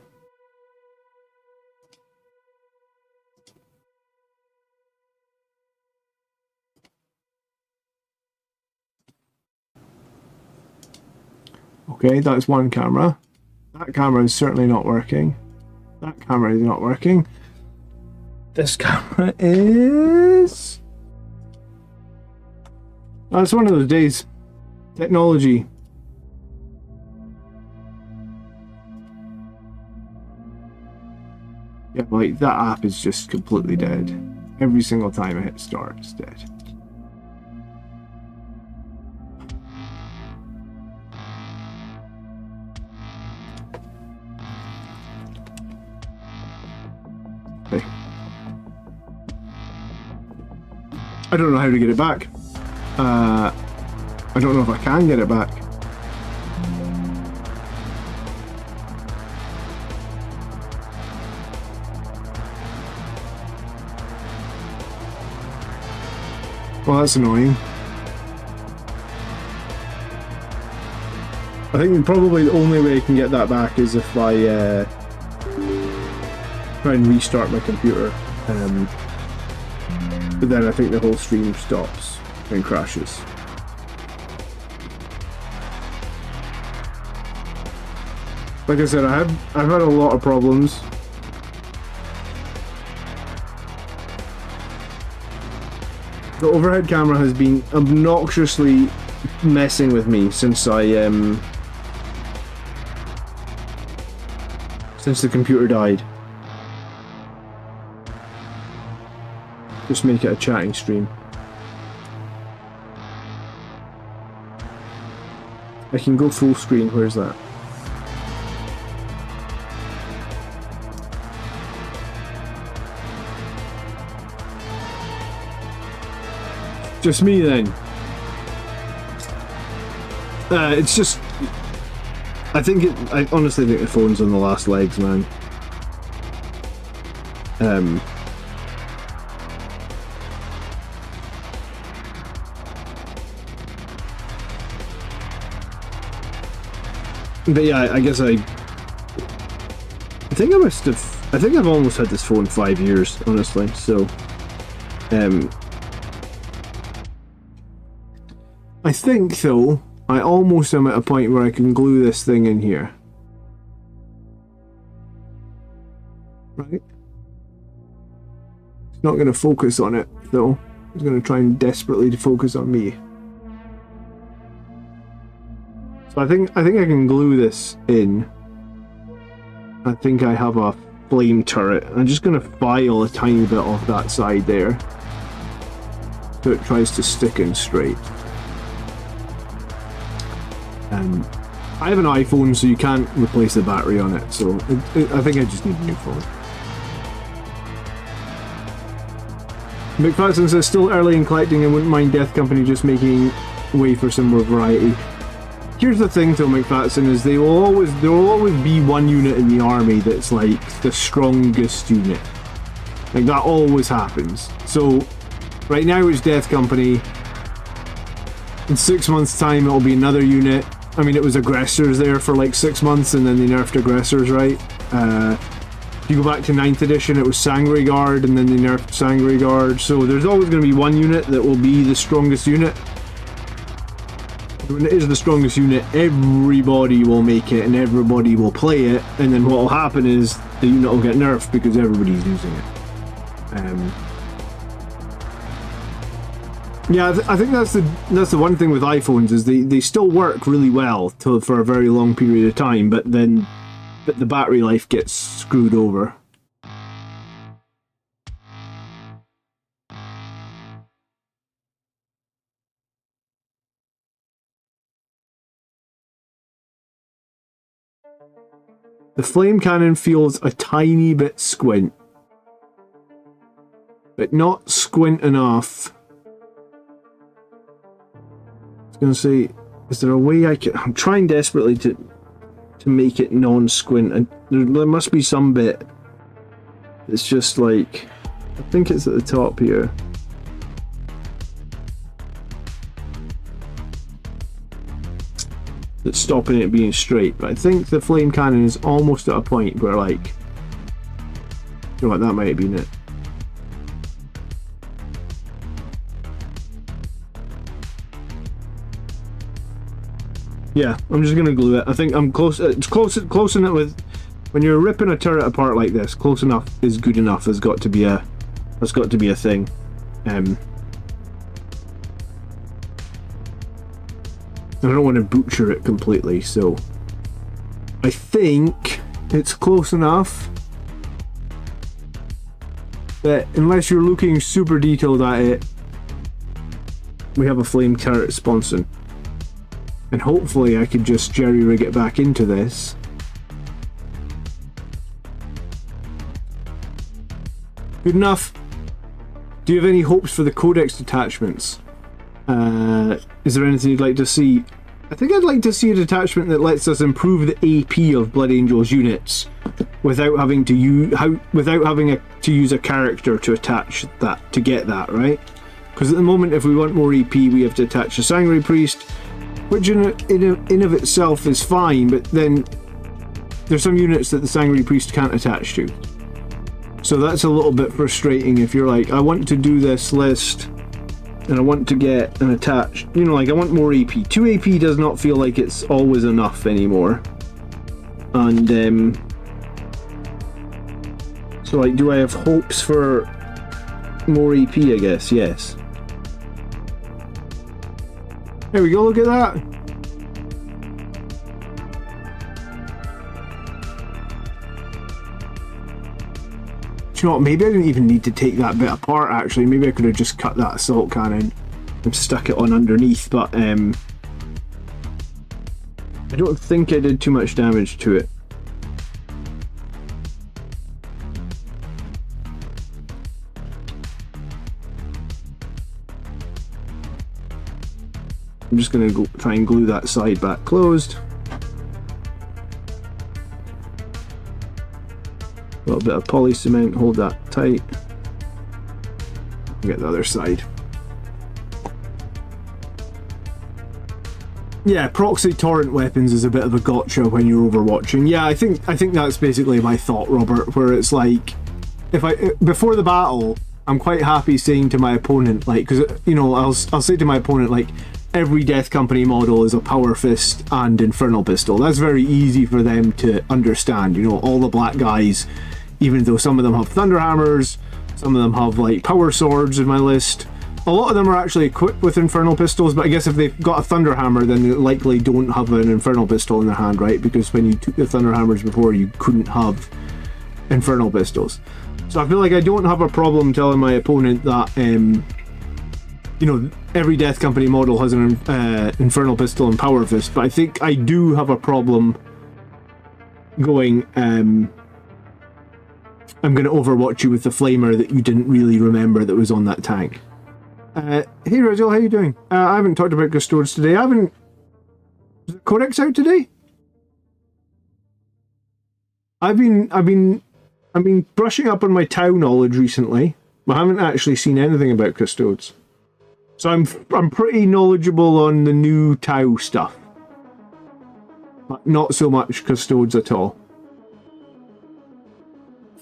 Okay, that's one camera. That camera is certainly not working. That camera is not working. This camera is... Oh, it's one of those days. Technology. Yeah, like that app is just completely dead. Every single time I hit start, it's dead. Okay. I don't know how to get it back. I don't know if I can get it back. Well, that's annoying. I think probably the only way I can get that back is if I try and restart my computer. But then I think the whole stream stops and crashes. Like I said, I've had a lot of problems. The overhead camera has been obnoxiously messing with me since I since the computer died. Just make it a chatting stream. I can go full screen, where's that? Just me then. It's just... I honestly think the phone's on the last legs, man. But yeah, I guess I think I've almost had this phone 5 years, honestly, so I think though I almost am at a point where I can glue this thing in here. Right? It's not going to focus on it though. It's going to try and desperately focus on me. So I think I can glue this in. I think I have a flame turret. I'm just going to file a tiny bit off that side there, so it tries to stick in straight. I have an iPhone, so you can't replace the battery on it, so I think I just need a new phone. McFadden says, still early in collecting and wouldn't mind Death Company just making way for some more variety. Here's the thing though, McFadden, is there will always be one unit in the army that's like the strongest unit. Like that always happens. So right now it's Death Company. In 6 months' time it'll be another unit. I mean, it was Aggressors there for like 6 months and then they nerfed Aggressors, right? If you go back to 9th edition, it was Sangre Guard and then they nerfed Sangre Guard. So there's always going to be one unit that will be the strongest unit. When it is the strongest unit, everybody will make it and everybody will play it, and then what will happen is the unit will get nerfed because everybody's using it. Yeah, I think that's the one thing with iPhones is they still work really well for a very long period of time, but the battery life gets screwed over. The flame cannon feels a tiny bit squint, but not squint enough. I was going to say, is there a way I can... I'm trying desperately to make it non-squint, and there must be some bit. It's just like... I think it's at the top here. That's stopping it being straight, but I think the flame cannon is almost at a point where, like, you know what, that might have been it. Yeah, I'm just gonna glue it. I think I'm close. It's close enough with when you're ripping a turret apart like this. Close enough is good enough. Has got to be a thing. I don't want to butcher it completely, so I think it's close enough that unless you're looking super detailed at it, we have a flame turret sponson. And hopefully I could just jerry-rig it back into this. Good enough. Do you have any hopes for the codex detachments? Is there anything you'd like to see? I think I'd like to see a detachment that lets us improve the AP of Blood Angel's units without having to use a character to attach that to get that, right? Because at the moment, if we want more EP, we have to attach a Sangre Priest, which in of itself is fine, but then there's some units that the Sangre Priest can't attach to. So that's a little bit frustrating if you're like, I want to do this list and I want to get an attached, you know, like I want more AP. 2 AP does not feel like it's always enough anymore. And so like, do I have hopes for more AP? I guess, yes. There we go, look at that. you know what, maybe I didn't even need to take that bit apart, actually. Maybe I could have just cut that assault cannon and stuck it on underneath, but I don't think I did too much damage to it. I'm just going to try and glue that side back closed. A little bit of poly cement, hold that tight. Get the other side. Yeah, proxy torrent weapons is a bit of a gotcha when you're overwatching. Yeah, I think that's basically my thought, Robert, where it's like, before the battle, I'm quite happy saying to my opponent, like, because, you know, I'll say to my opponent, like, every Death Company model is a Power Fist and Infernal Pistol. That's very easy for them to understand. You know, all the black guys, even though some of them have Thunderhammers, some of them have, like, Power Swords in my list. A lot of them are actually equipped with Infernal Pistols, but I guess if they've got a Thunderhammer, then they likely don't have an Infernal Pistol in their hand, right? Because when you took the Thunderhammers before, you couldn't have Infernal Pistols. So I feel like I don't have a problem telling my opponent that, you know, every Death Company model has an Infernal Pistol and Power Fist, but I think I do have a problem going, I'm going to overwatch you with the Flamer that you didn't really remember that was on that tank. Hey Rizal, how you doing? I haven't talked about Custodes today. Is the Codex out today? I've been brushing up on my Tau knowledge recently, but I haven't actually seen anything about Custodes. So I'm pretty knowledgeable on the new Tau stuff, but not so much Custodes at all.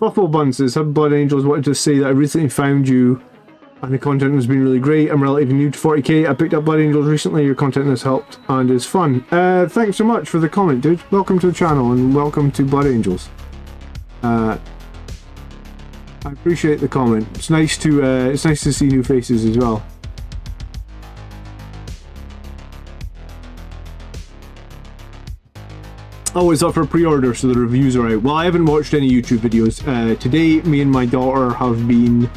Fluffle Bun says, "Have Blood Angels wanted to say that I recently found you and the content has been really great. I'm relatively new to 40k. I picked up Blood Angels recently. Your content has helped and is fun." Thanks so much for the comment, dude. Welcome to the channel and welcome to Blood Angels. I appreciate the comment. It's nice to see new faces as well. Oh, it's up for pre-order, so the reviews are out. Well, I haven't watched any YouTube videos. Today, me and my daughter have been...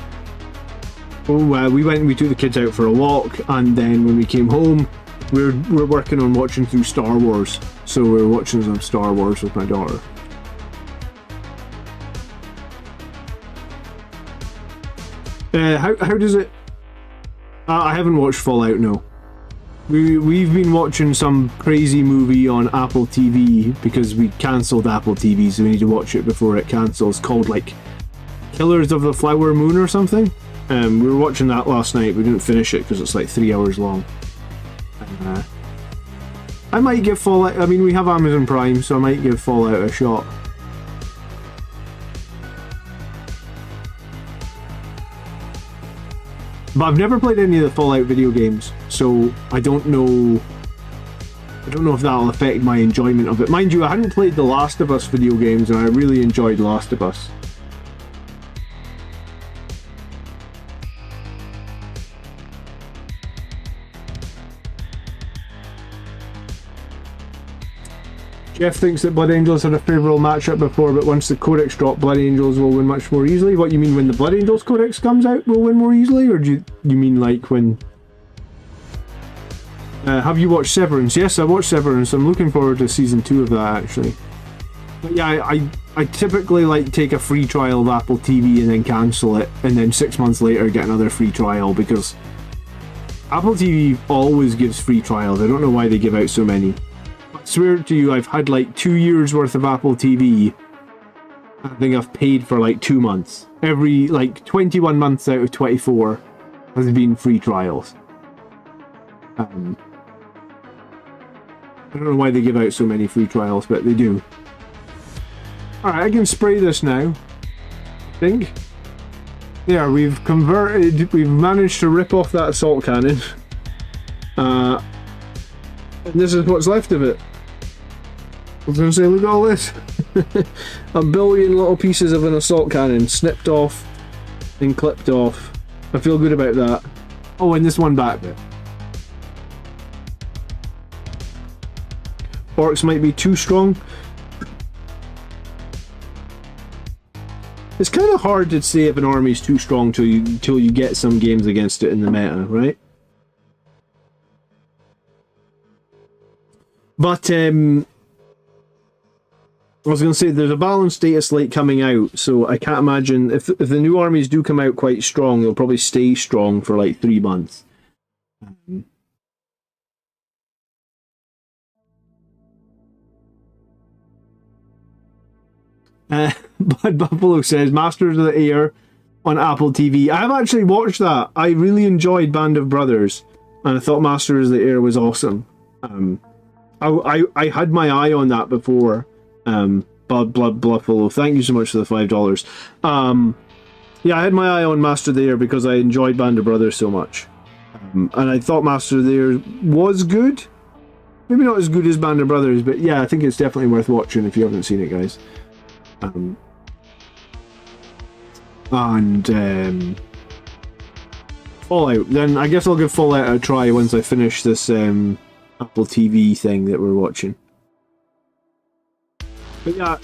we took the kids out for a walk, and then when we came home, we're working on watching through Star Wars. So we're watching some Star Wars with my daughter. How does it... I haven't watched Fallout, no. We've been watching some crazy movie on Apple TV because we cancelled Apple TV, so we need to watch it before it cancels, called like Killers of the Flower Moon or something. We were watching that last night. We didn't finish it because it's like 3 hours long. I might give Fallout... I mean, we have Amazon Prime, so I might give Fallout a shot. But I've never played any of the Fallout video games, so I don't know if that'll affect my enjoyment of it. Mind you, I hadn't played the Last of Us video games, and I really enjoyed Last of Us. Jeff thinks that Blood Angels had a favourable matchup before, but once the Codex dropped, Blood Angels will win much more easily. What, you mean when the Blood Angels Codex comes out, we'll win more easily? Or do you mean like when... have you watched Severance? Yes, I watched Severance. I'm looking forward to season 2 of that, actually. But yeah, I typically like take a free trial of Apple TV and then cancel it, and then 6 months later get another free trial, because Apple TV always gives free trials. I don't know why they give out so many. I swear to you, I've had like 2 years worth of Apple TV. I think I've paid for like 2 months. Every, like, 21 months out of 24 has been free trials. I don't know why they give out so many free trials, but they do. Alright, I can spray this now. I think. There, we've managed to rip off that assault cannon. And this is what's left of it. I was going to say, look at all this. A billion little pieces of an assault cannon snipped off and clipped off. I feel good about that. Oh, and this one back bit. Orcs might be too strong. It's kind of hard to say if an army's too strong till you get some games against it in the meta, right? But I was going to say there's a balanced data slate coming out, so I can't imagine if the new armies do come out quite strong, they'll probably stay strong for like 3 months. Bud Buffalo says Masters of the Air on Apple TV. I have actually watched that. I really enjoyed Band of Brothers, and I thought Masters of the Air was awesome. I had my eye on that before. Bud Buffalo, thank you so much for the $5. Yeah, I had my eye on Master of the Air because I enjoyed Band of Brothers so much, and I thought Master of the Air was good. Maybe not as good as Band of Brothers, but yeah, I think it's definitely worth watching if you haven't seen it, guys. Fallout. Then I guess I'll give Fallout a try once I finish this Apple TV thing that we're watching. But yeah,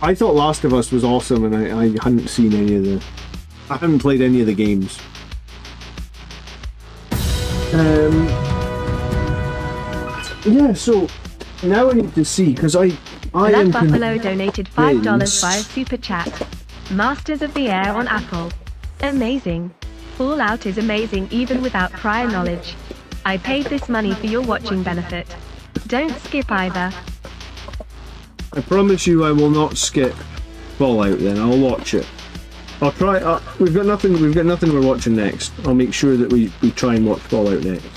I thought Last of Us was awesome, and I hadn't seen any of the... I haven't played any of the games. Yeah, so now I need to see, because I Black Buffalo donated $5 via Super Chat. Masters of the Air on Apple. Amazing. Fallout is amazing even without prior knowledge. I paid this money for your watching benefit. Don't skip either. I promise you I will not skip Fallout then, I'll watch it. I'll try, we've got nothing we're watching next. I'll make sure that we try and watch Fallout next.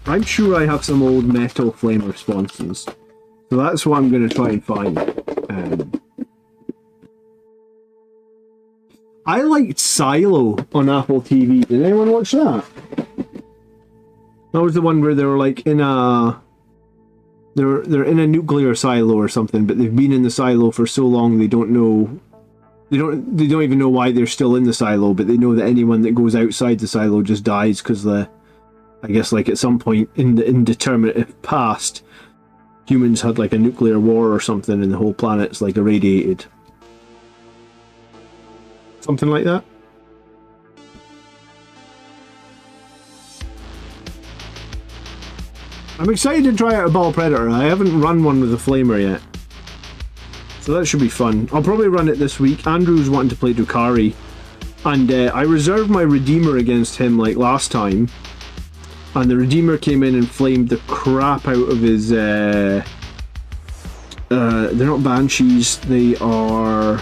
I'm sure I have some old Metal Flame responses. So that's what I'm going to try and find. I liked Silo on Apple TV. Did anyone watch that? That was the one where they were like in a... They're in a nuclear silo or something, but they've been in the silo for so long they don't know... They don't even know why they're still in the silo, but they know that anyone that goes outside the silo just dies because I guess like at some point in the indeterminate past, humans had like a nuclear war or something and the whole planet's like irradiated. Something like that. I'm excited to try out a Baal Predator. I haven't run one with a flamer yet. So that should be fun. I'll probably run it this week. Andrew's wanting to play Drukhari. And I reserved my Redeemer against him like last time. And the Redeemer came in and flamed the crap out of his... they're not Banshees, they are...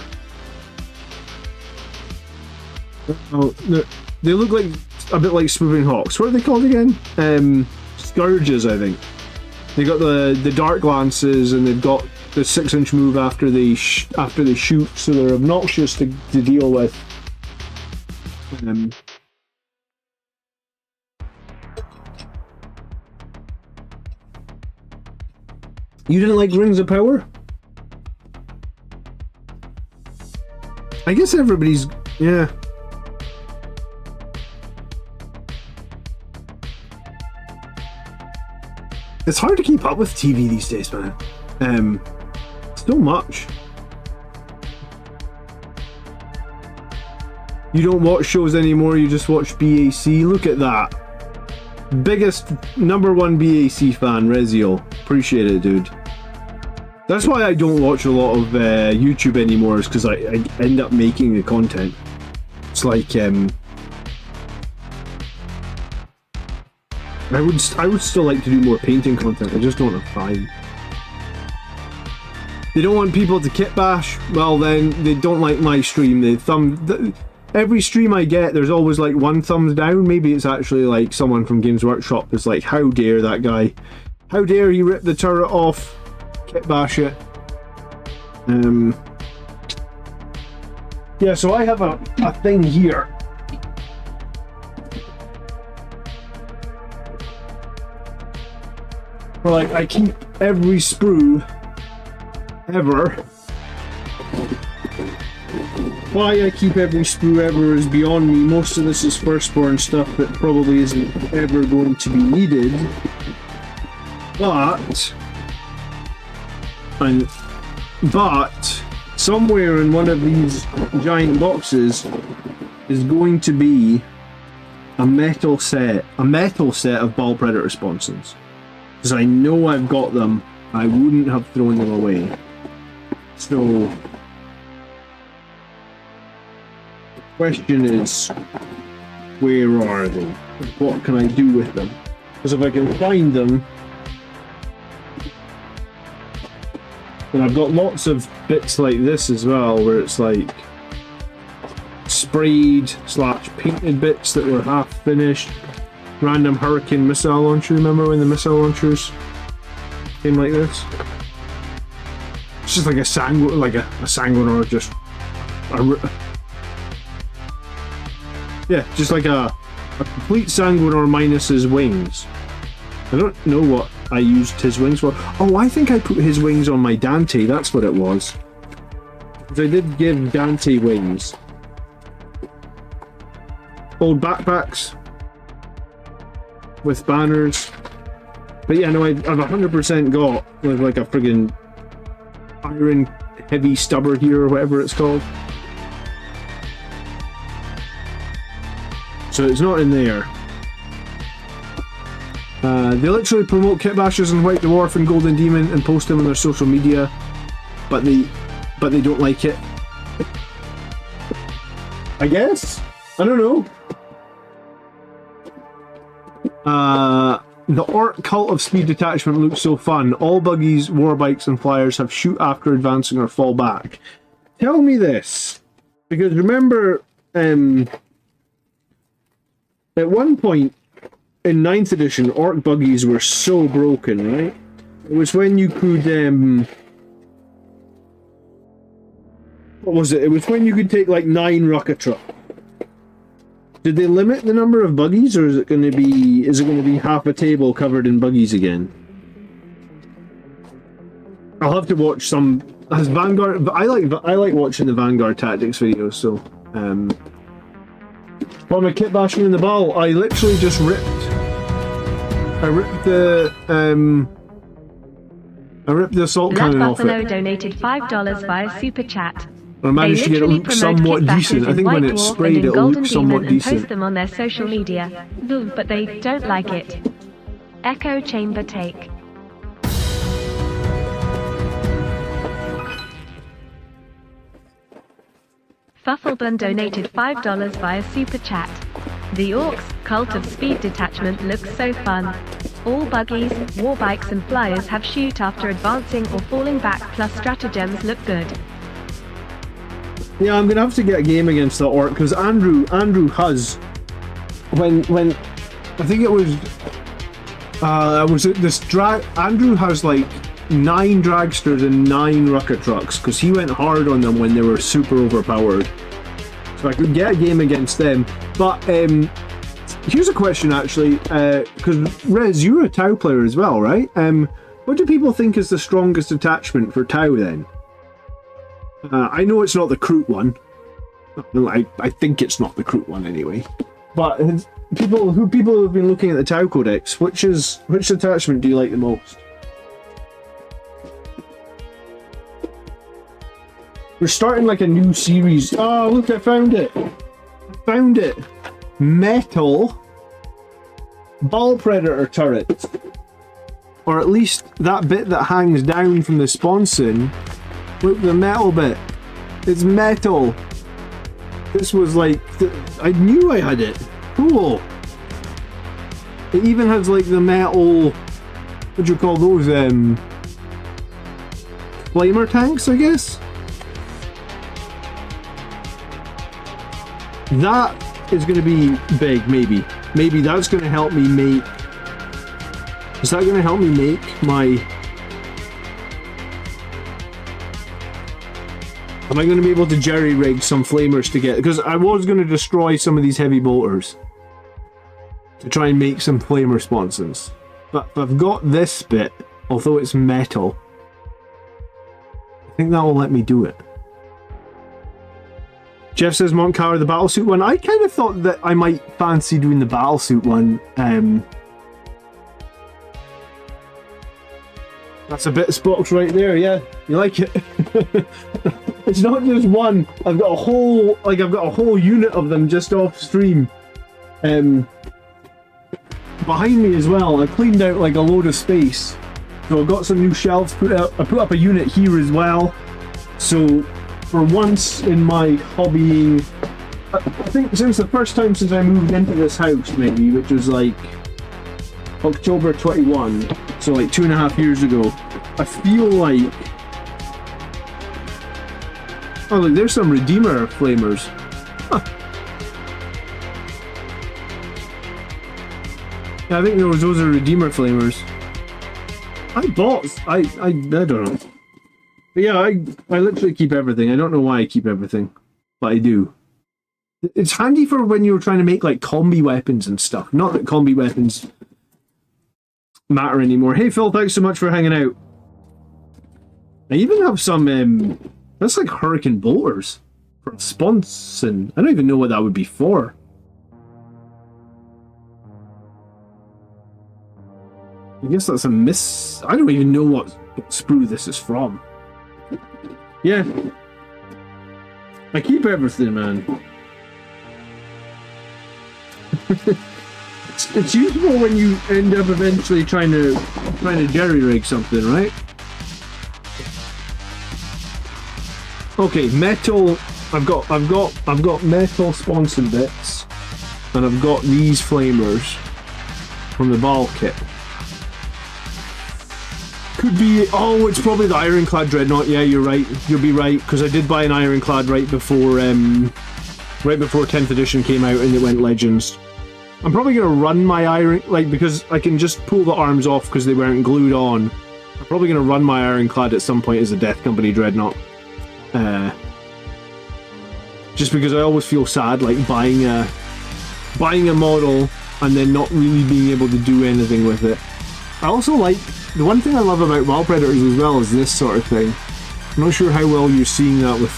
Oh, they look like a bit like Swooping Hawks. What are they called again? Scourges, I think. They got the Dark Lances and they've got the 6-inch move after they shoot, so they're obnoxious to deal with. You didn't like Rings of Power? I guess everybody's... yeah. It's hard to keep up with TV these days, man. So much. You don't watch shows anymore, you just watch BAC. Look at that. Biggest #1 BAC fan, Reziel. Appreciate it, dude. That's why I don't watch a lot of YouTube anymore, is because I end up making the content. It's like, I would still like to do more painting content, I just don't have time. They don't want people to kit bash, well then they don't like my stream. Every stream I get, there's always like one thumbs down. Maybe it's actually like someone from Games Workshop that's like, how dare that guy, how dare he rip the turret off, kit bash it. Yeah, so I have a thing here. Where like I keep every sprue ever. Why I keep every sprue ever is beyond me. Most of this is firstborn stuff that probably isn't ever going to be needed. But somewhere in one of these giant boxes is going to be a metal set of Baal Predator sponsons. Because I know I've got them, I wouldn't have thrown them away. So, the question is, where are they? What can I do with them? Because if I can find them, and I've got lots of bits like this as well, where it's like sprayed / painted bits that were half finished. Random Hurricane missile launcher. Remember when the missile launchers came like this? It's just like a sanguine, or just yeah, just like a complete Sanguinor minus his wings. I don't know what I used his wings for. Oh, I think I put his wings on my Dante, that's what it was. Because I did give Dante wings. Old backpacks with banners. But yeah, no, I've 100% got like a friggin' iron heavy stubber here, or whatever it's called. So it's not in there. They literally promote kit bashes and White Dwarf and Golden Demon and post them on their social media, but they don't like it. I guess? I don't know. The Orc Cult of Speed Detachment looks so fun. All buggies, war bikes and flyers have shoot after advancing or fall back. Tell me this, because remember at one point in 9th edition, Orc buggies were so broken, right? It was when you could, what was it? It was when you could take like 9 rocket trucks. Did they limit the number of buggies, or is it going to be half a table covered in buggies again? I'll have to watch some. Has Vanguard? I like watching the Vanguard tactics videos. So, while my kit bashing in the Baal, I literally just ripped the assault cannon off it. Buffalo donated $5 via super chat. I managed to get it look somewhat decent. I think when it's sprayed it'll look somewhat decent. Post them on their social media. But they don't like it. Echo chamber take. Fuffleburn donated $5 via super chat. The Orcs Cult of Speed Detachment looks so fun. All buggies, war bikes and flyers have shoot after advancing or falling back, plus stratagems look good. Yeah, I'm gonna have to get a game against that Orc, because Andrew has, when I think it was this drag. Andrew has like 9 dragsters and 9 rocket trucks, because he went hard on them when they were super overpowered. So I could get a game against them. But here's a question actually, because Rez, you're a Tau player as well, right? What do people think is the strongest attachment for Tau then? I know it's not the Kroot one. I think it's not the Kroot one anyway. But people who've been looking at the Tau Codex, which attachment do you like the most? We're starting like a new series. Oh, look, I found it. Metal Baal Predator turret. Or at least that bit that hangs down from the sponson. Look, the metal bit. It's metal. This was like... I knew I had it. Cool. It even has like the metal... What do you call those? Flamer tanks, I guess? That is going to be big, maybe. Maybe that's going to help me make... Is that going to help me make my... Am I going to be able to jerry-rig some flamers to get... Because I was going to destroy some of these heavy bolters to try and make some flamer sponsons. But I've got this bit, although it's metal. I think that will let me do it. Jeff says Montcar, the battlesuit one. I kind of thought that I might fancy doing the battlesuit one. That's a bit of Spox right there, yeah. You like it? It's not just one. I've got a whole unit of them just off stream. Behind me as well. I cleaned out like a load of space. So I've got some new shelves put up. I put up a unit here as well. So for once in my hobbying, I think since the first time since I moved into this house, maybe, which was like October 21, so like 2.5 years ago, I feel like... Oh look, there's some Redeemer flamers. Huh. Yeah, I think those are Redeemer flamers. I don't know. But yeah, I literally keep everything. I don't know why I keep everything, but I do. It's handy for when you're trying to make like combi weapons and stuff. Not that combi weapons matter anymore. Hey Phil, thanks so much for hanging out. I even have some that's like Hurricane Bolters for Sponson. I don't even know what that would be for. I guess that's a miss. I don't even know what sprue this is from. Yeah. I keep everything, man. It's useful when you end up eventually trying to jerry-rig something, right? Okay, metal. I've got metal sponson bits, and I've got these flamers from the Baal kit. Could be. Oh, it's probably the Ironclad Dreadnought. Yeah, you're right. You'll be right, because I did buy an Ironclad right before 10th edition came out and it went Legends. I'm probably gonna run my because I can just pull the arms off because they weren't glued on. I'm probably gonna run my Ironclad at some point as a Death Company Dreadnought. Just because I always feel sad, like buying a model and then not really being able to do anything with it. I also like, the one thing I love about Wild Predators as well is this sort of thing. I'm not sure how well you're seeing that with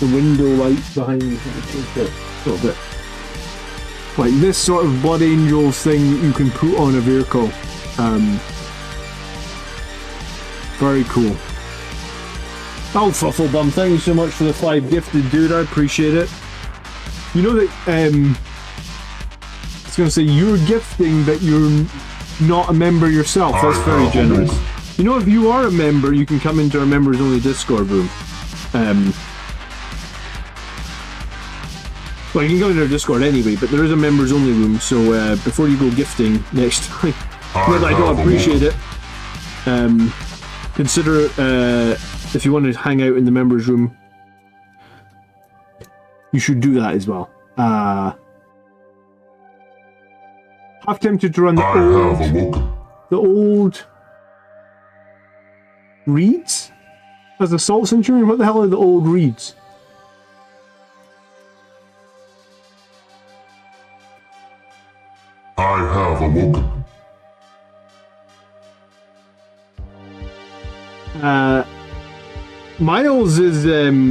the window light behind me. A little bit. Like this sort of Blood Angels thing that you can put on a vehicle. Very cool. Oh, Fufflebum, thank you so much for the 5 gifted, dude. I appreciate it. You know that, I was going to say, you're gifting, but you're not a member yourself. That's very generous. You know, if you are a member, you can come into our members only Discord room. Well, you can go into our Discord anyway, but there is a members only room, so before you go gifting next time, I don't appreciate it. Consider if you want to hang out in the members room, you should do that as well. Half tempted to run the old reeds as Assault Centurion. What the hell are the old reeds? I have awoken. Miles is that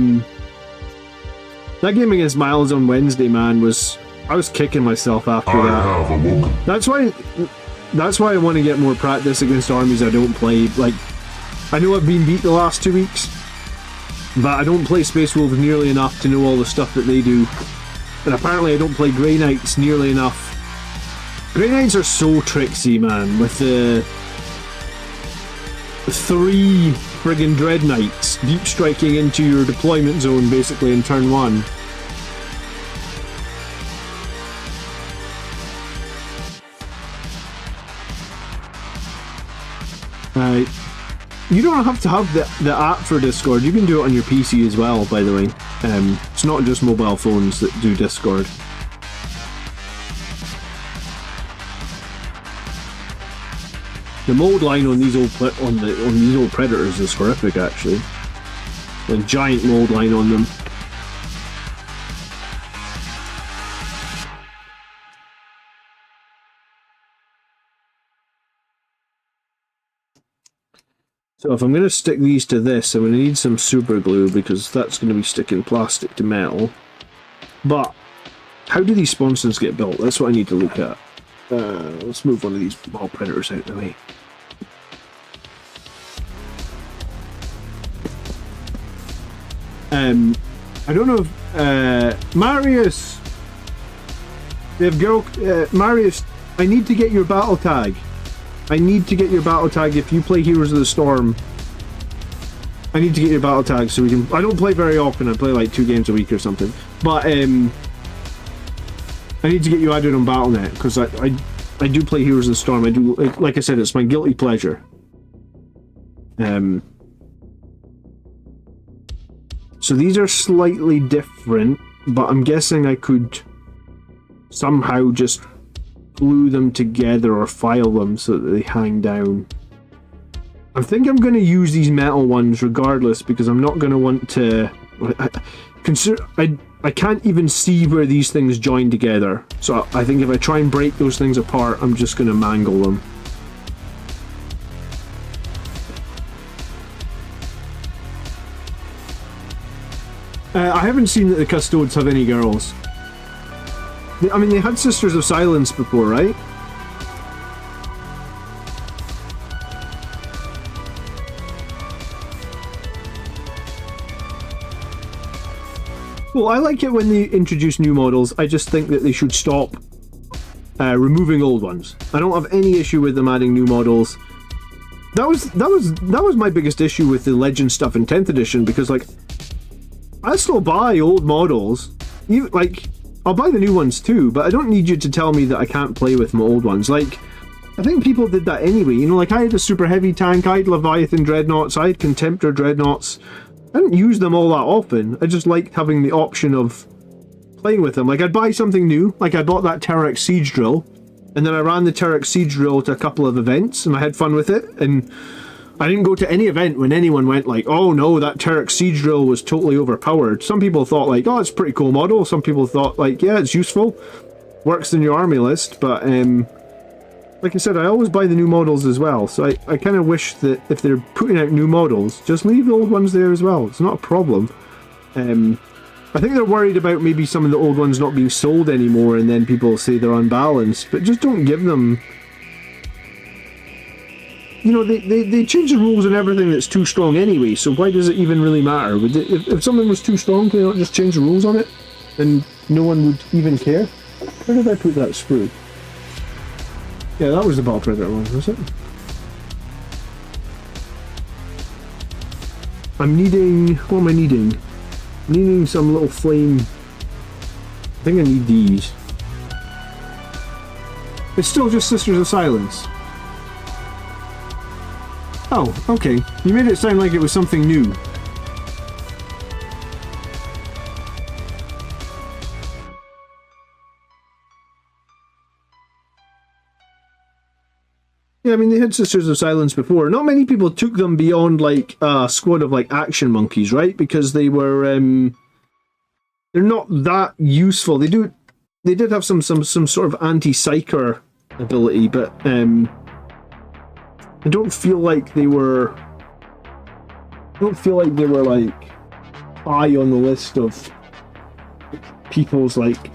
game against Miles on Wednesday, man, was, I was kicking myself after that. That's why I want to get more practice against armies I don't play. Like, I know I've been beat the last 2 weeks, but I don't play Space Wolves nearly enough to know all the stuff that they do. And apparently I don't play Grey Knights nearly enough. Grey Knights are so tricksy, man, with the 3 friggin' Dread Knights deep striking into your deployment zone basically in turn 1. You don't have to have the app for Discord. You can do it on your PC as well, by the way. It's not just mobile phones that do Discord. The mold line on these old Predators is horrific, actually. A giant mold line on them. So if I'm going to stick these to this, I'm going to need some super glue because that's going to be sticking plastic to metal. But how do these sponsons get built? That's what I need to look at. Let's move one of these Baal Predators out of the way. I don't know if Marius. They have girl. Marius, I need to get your battle tag. I need to get your battle tag if you play Heroes of the Storm. I need to get your battle tag so we can. I don't play very often. I play like 2 games a week or something. But I need to get you added on Battle.net because I do play Heroes of the Storm. I do, like I said, it's my guilty pleasure. So these are slightly different, but I'm guessing I could somehow just glue them together or file them so that they hang down. I think I'm going to use these metal ones regardless because I'm not going to want to... I can't even see where these things join together. So I think if I try and break those things apart, I'm just going to mangle them. I haven't seen that the Custodes have any girls. I mean, they had Sisters of Silence before, right? Well, I like it when they introduce new models. I just think that they should stop removing old ones. I don't have any issue with them adding new models. That was my biggest issue with the Legend stuff in 10th edition because, like, I still buy old models. I'll buy the new ones too, but I don't need you to tell me that I can't play with my old ones. Like, I think people did that anyway. You know, like, I had a super heavy tank, I had Leviathan Dreadnoughts, I had Contemptor Dreadnoughts. I didn't use them all that often. I just liked having the option of playing with them. Like, I'd buy something new. Like, I bought that Terex Siege Drill, and then I ran the Terex Siege Drill to a couple of events, and I had fun with it, and I didn't go to any event when anyone went like, oh no, that Terex Siege Drill was totally overpowered. Some people thought like, oh, it's a pretty cool model. Some people thought like, yeah, it's useful. Works in your army list, but like I said, I always buy the new models as well, so I kind of wish that if they're putting out new models, just leave the old ones there as well. It's not a problem. I think they're worried about maybe some of the old ones not being sold anymore, and then people say they're unbalanced, but just don't give them... You know, they change the rules and everything that's too strong anyway, so why does it even really matter? If something was too strong, can they not just change the rules on it? And no one would even care? Where did I put that sprue? Yeah, that was the Baal Predator one, was it? I'm needing... What am I needing? I'm needing some little flame... I think I need these. It's still just Sisters of Silence. Oh, okay. You made it sound like it was something new. Yeah, I mean, they had Sisters of Silence before. Not many people took them beyond, like, a squad of, like, action monkeys, right? Because they were, they're not that useful. They did have some sort of anti-psyker ability, but, I don't feel like they were... like, high on the list of people's, like,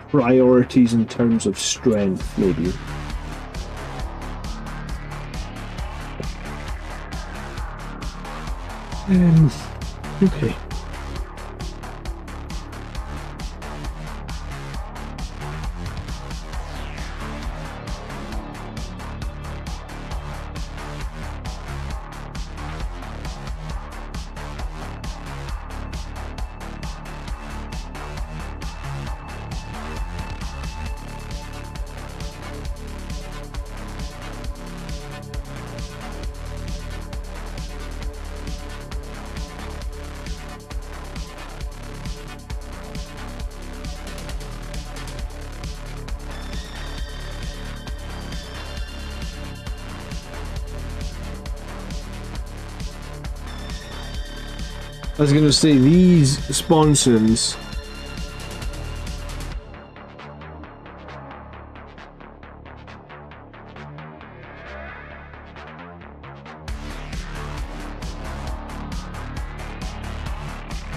priorities in terms of strength, maybe. Okay. I was gonna say, these sponsons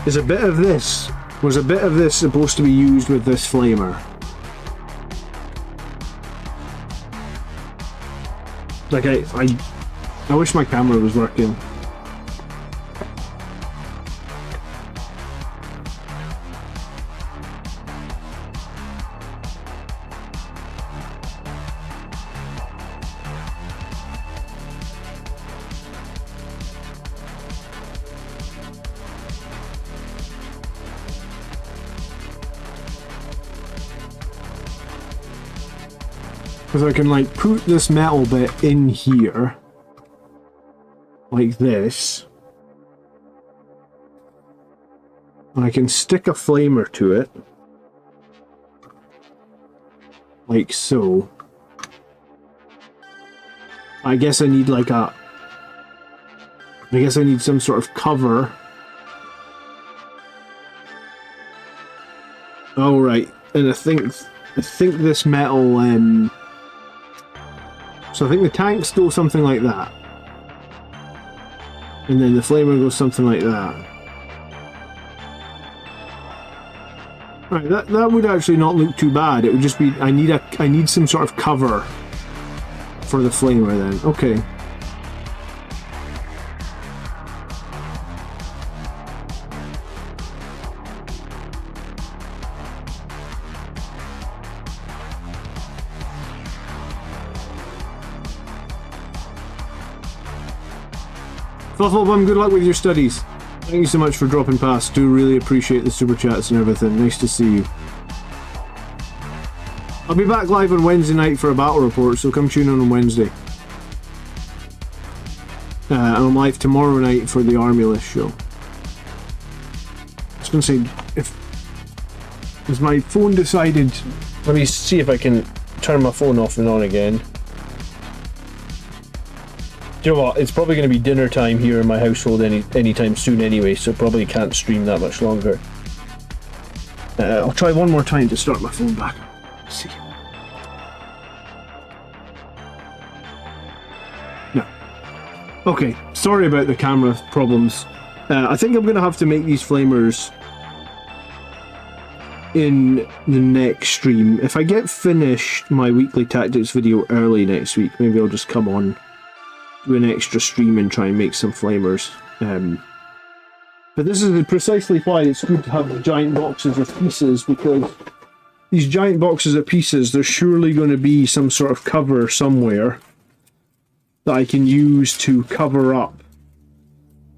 was a bit of this supposed to be used with this flamer? Like I wish my camera was working. Because I can like put this metal bit in here, like this, and I can stick a flamer to it, like so. I guess I need like I guess I need some sort of cover. Oh right, and I think this metal. So I think the tanks go something like that, and then the flamer goes something like that. Right, that would actually not look too bad. It would just be I need some sort of cover for the flamer then. Okay. Flufflebum, good luck with your studies. Thank you so much for dropping past. Do really appreciate the super chats and everything. Nice to see you. I'll be back live on Wednesday night for a battle report, so come tune in on Wednesday. And I'm live tomorrow night for the Army List show. I was going to say, has my phone decided... Let me see if I can turn my phone off and on again. Do you know what? It's probably going to be dinner time here in my household anytime soon anyway, so probably can't stream that much longer. I'll try one more time to start my phone back up. Let's see. No. Okay, sorry about the camera problems. I think I'm going to have to make these flamers in the next stream. If I get finished my weekly tactics video early next week, maybe I'll just come on, do an extra stream and try and make some flamers. But this is precisely why it's good to have the giant boxes of pieces, because these giant boxes of pieces, there's surely going to be some sort of cover somewhere that I can use to cover up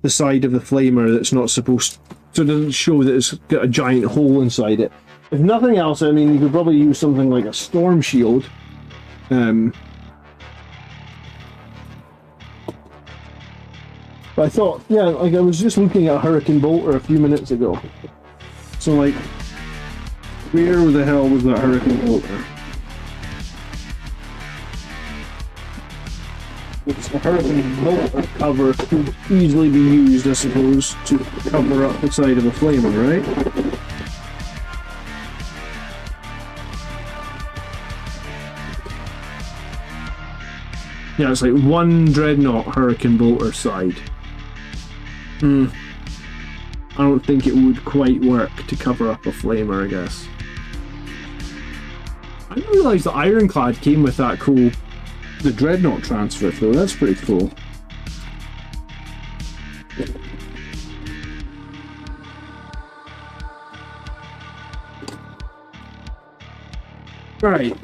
the side of the flamer that's not supposed to, so it doesn't show that it's got a giant hole inside it. If nothing else, I mean, you could probably use something like a storm shield. But I thought, yeah, like I was just looking at a Hurricane Bolter a few minutes ago. So like, where the hell was that Hurricane Bolter? It's a Hurricane Bolter cover could easily be used, I suppose, to cover up the side of a flamer, right? Yeah, it's like one Dreadnought Hurricane Bolter side. I don't think it would quite work to cover up a flamer, I guess. I didn't realise the Ironclad came with that cool... the Dreadnought transfer, though. That's pretty cool. Right.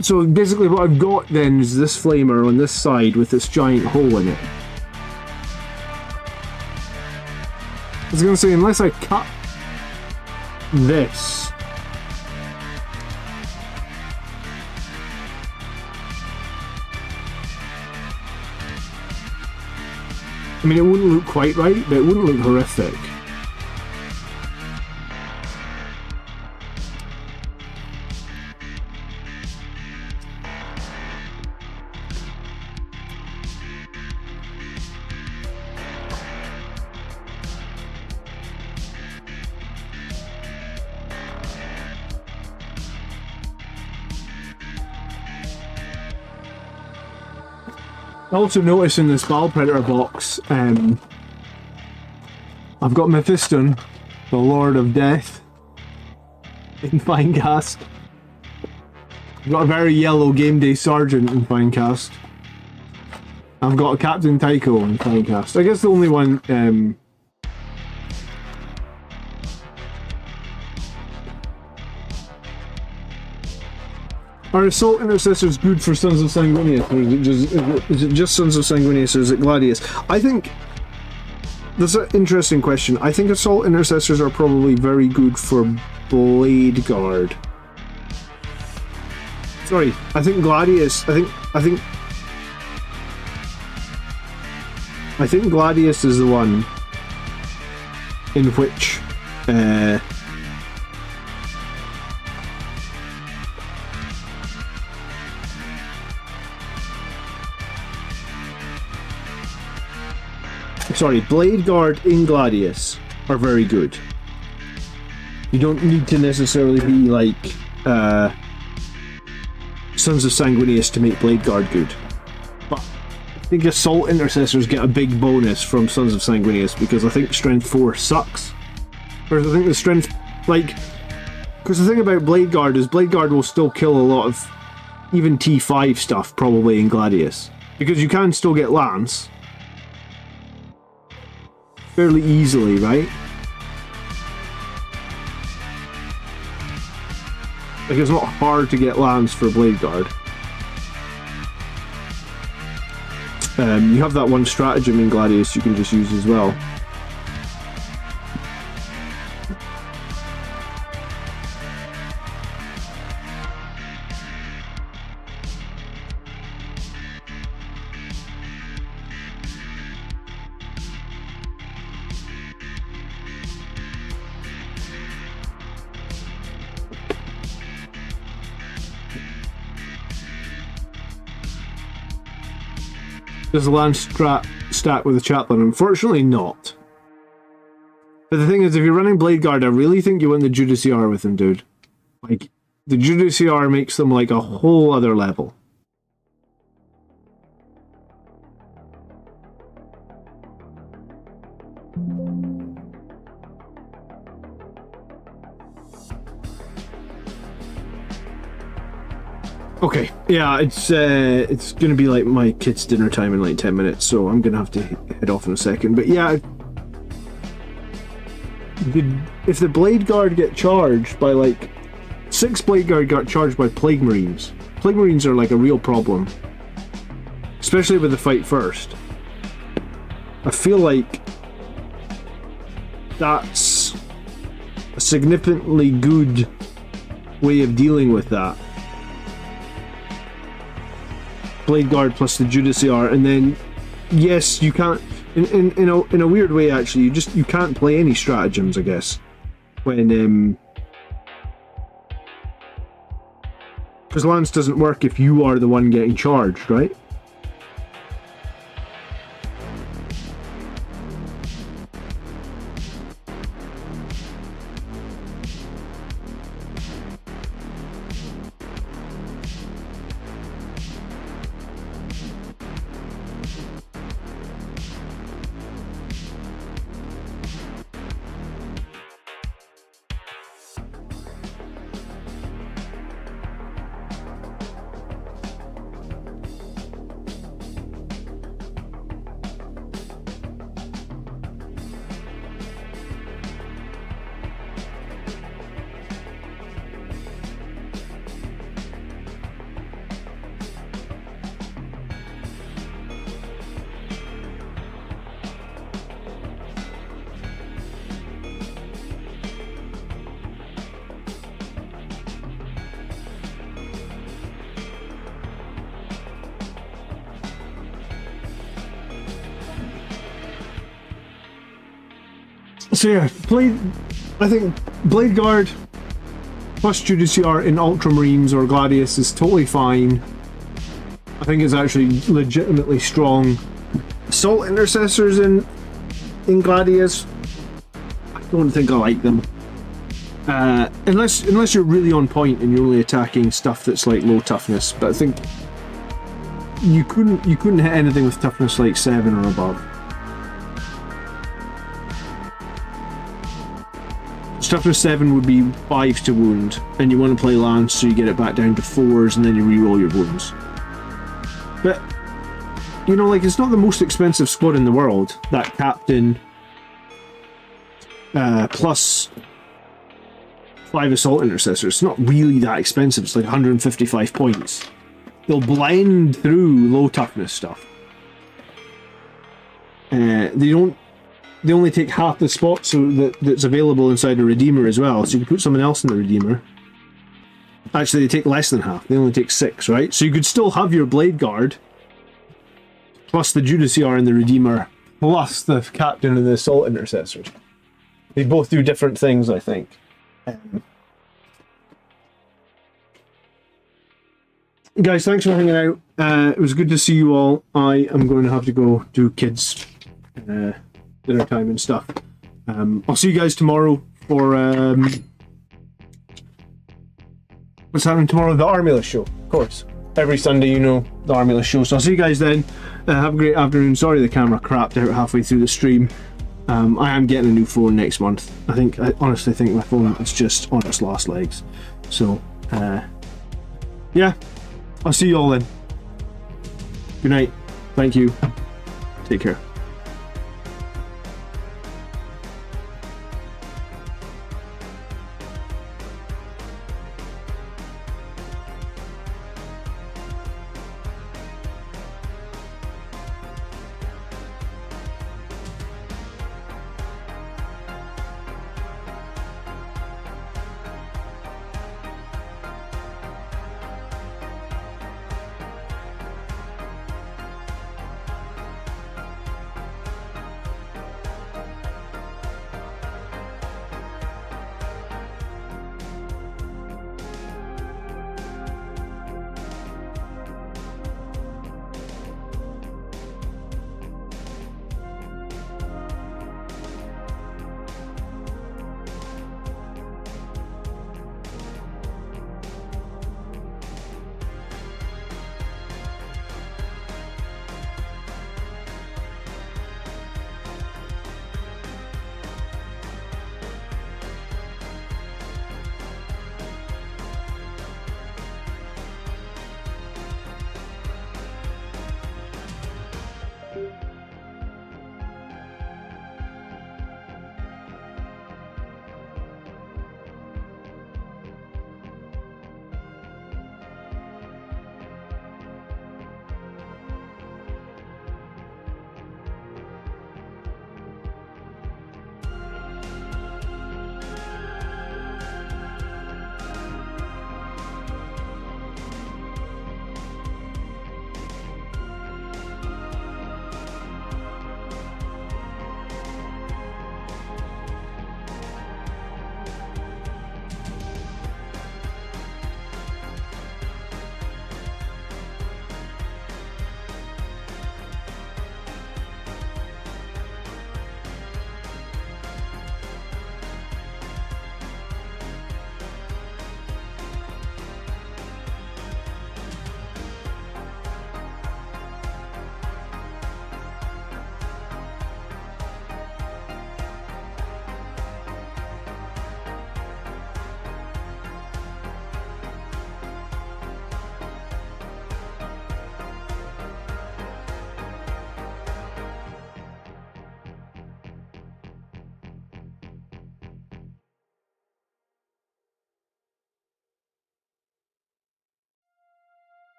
So basically what I've got then is this flamer on this side with this giant hole in it. I was going to say, unless I cut this... I mean, it wouldn't look quite right, but it wouldn't look horrific. I also noticed in this Baal Predator box, I've got Mephiston, the Lord of Death, in Finecast. I've got a very yellow Game Day Sergeant in Finecast. I've got a Captain Tycho in Finecast. I guess the only one... Are Assault Intercessors good for Sons of Sanguinius, or is it just Sons of Sanguinius, or is it Gladius? I think that's an interesting question. I think Assault Intercessors are probably very good for Blade Guard. Sorry, I think Gladius. I think Gladius is the one in which sorry, Blade Guard in Gladius are very good. You don't need to necessarily be like Sons of Sanguinius to make Blade Guard good. But I think Assault Intercessors get a big bonus from Sons of Sanguinius because I think Strength 4 sucks. Whereas I think the Strength, like, because the thing about Blade Guard is Blade Guard will still kill a lot of even T5 stuff probably in Gladius. Because you can still get Lance fairly easily, right? Like, it's not hard to get Lance for Blade Guard. You have that one stratagem in Gladius you can just use as well. Does the Lance stack with the Chaplain? Unfortunately not. But the thing is, if you're running Blade Guard, I really think you want the Judiciar with them, dude. Like, the Judiciar makes them like a whole other level. Okay, yeah, it's gonna be like my kids' dinner time in like 10 minutes, so I'm gonna have to head off in a second. But yeah, if the Blade Guard get charged by like 6 Blade Guard got charged by Plague Marines. Plague Marines are like a real problem, especially with the fight first. I feel like that's a significantly good way of dealing with that. Blade Guard plus the Judiciar, and then yes, you can't in a weird way actually. You can't play any stratagems, I guess, when because Lance doesn't work if you are the one getting charged, right? So yeah, I think Blade Guard plus Judiciar in Ultramarines or Gladius is totally fine. I think it's actually legitimately strong. Assault Intercessors in Gladius, I don't think I like them. Unless you're really on point and you're only attacking stuff that's like low toughness, but I think you couldn't hit anything with toughness like 7 or above. Toughness 7 would be 5s to wound, and you want to play Lance so you get it back down to 4s and then you reroll your wounds. But, you know, like, it's not the most expensive squad in the world, that Captain plus 5 Assault Intercessors. It's not really that expensive, it's like 155 points. They'll blend through low toughness stuff. They only take half the spot, so that's available inside a Redeemer as well, so you can put someone else in the Redeemer. Actually, they take less than half. They only take 6, right? So you could still have your Blade Guard, plus the Judiciar and the Redeemer, plus the Captain and the Assault Intercessors. They both do different things, I think. Guys, thanks for hanging out. It was good to see you all. I am going to have to go do kids' dinner time and stuff. I'll see you guys tomorrow for... what's happening tomorrow? The Armulus show, of course. Every Sunday, you know, the Armulus show. So I'll see you guys then. Have a great afternoon. Sorry the camera crapped out halfway through the stream. I am getting a new phone next month. I honestly think my phone is just on its last legs. So, yeah. I'll see you all then. Good night. Thank you. Take care.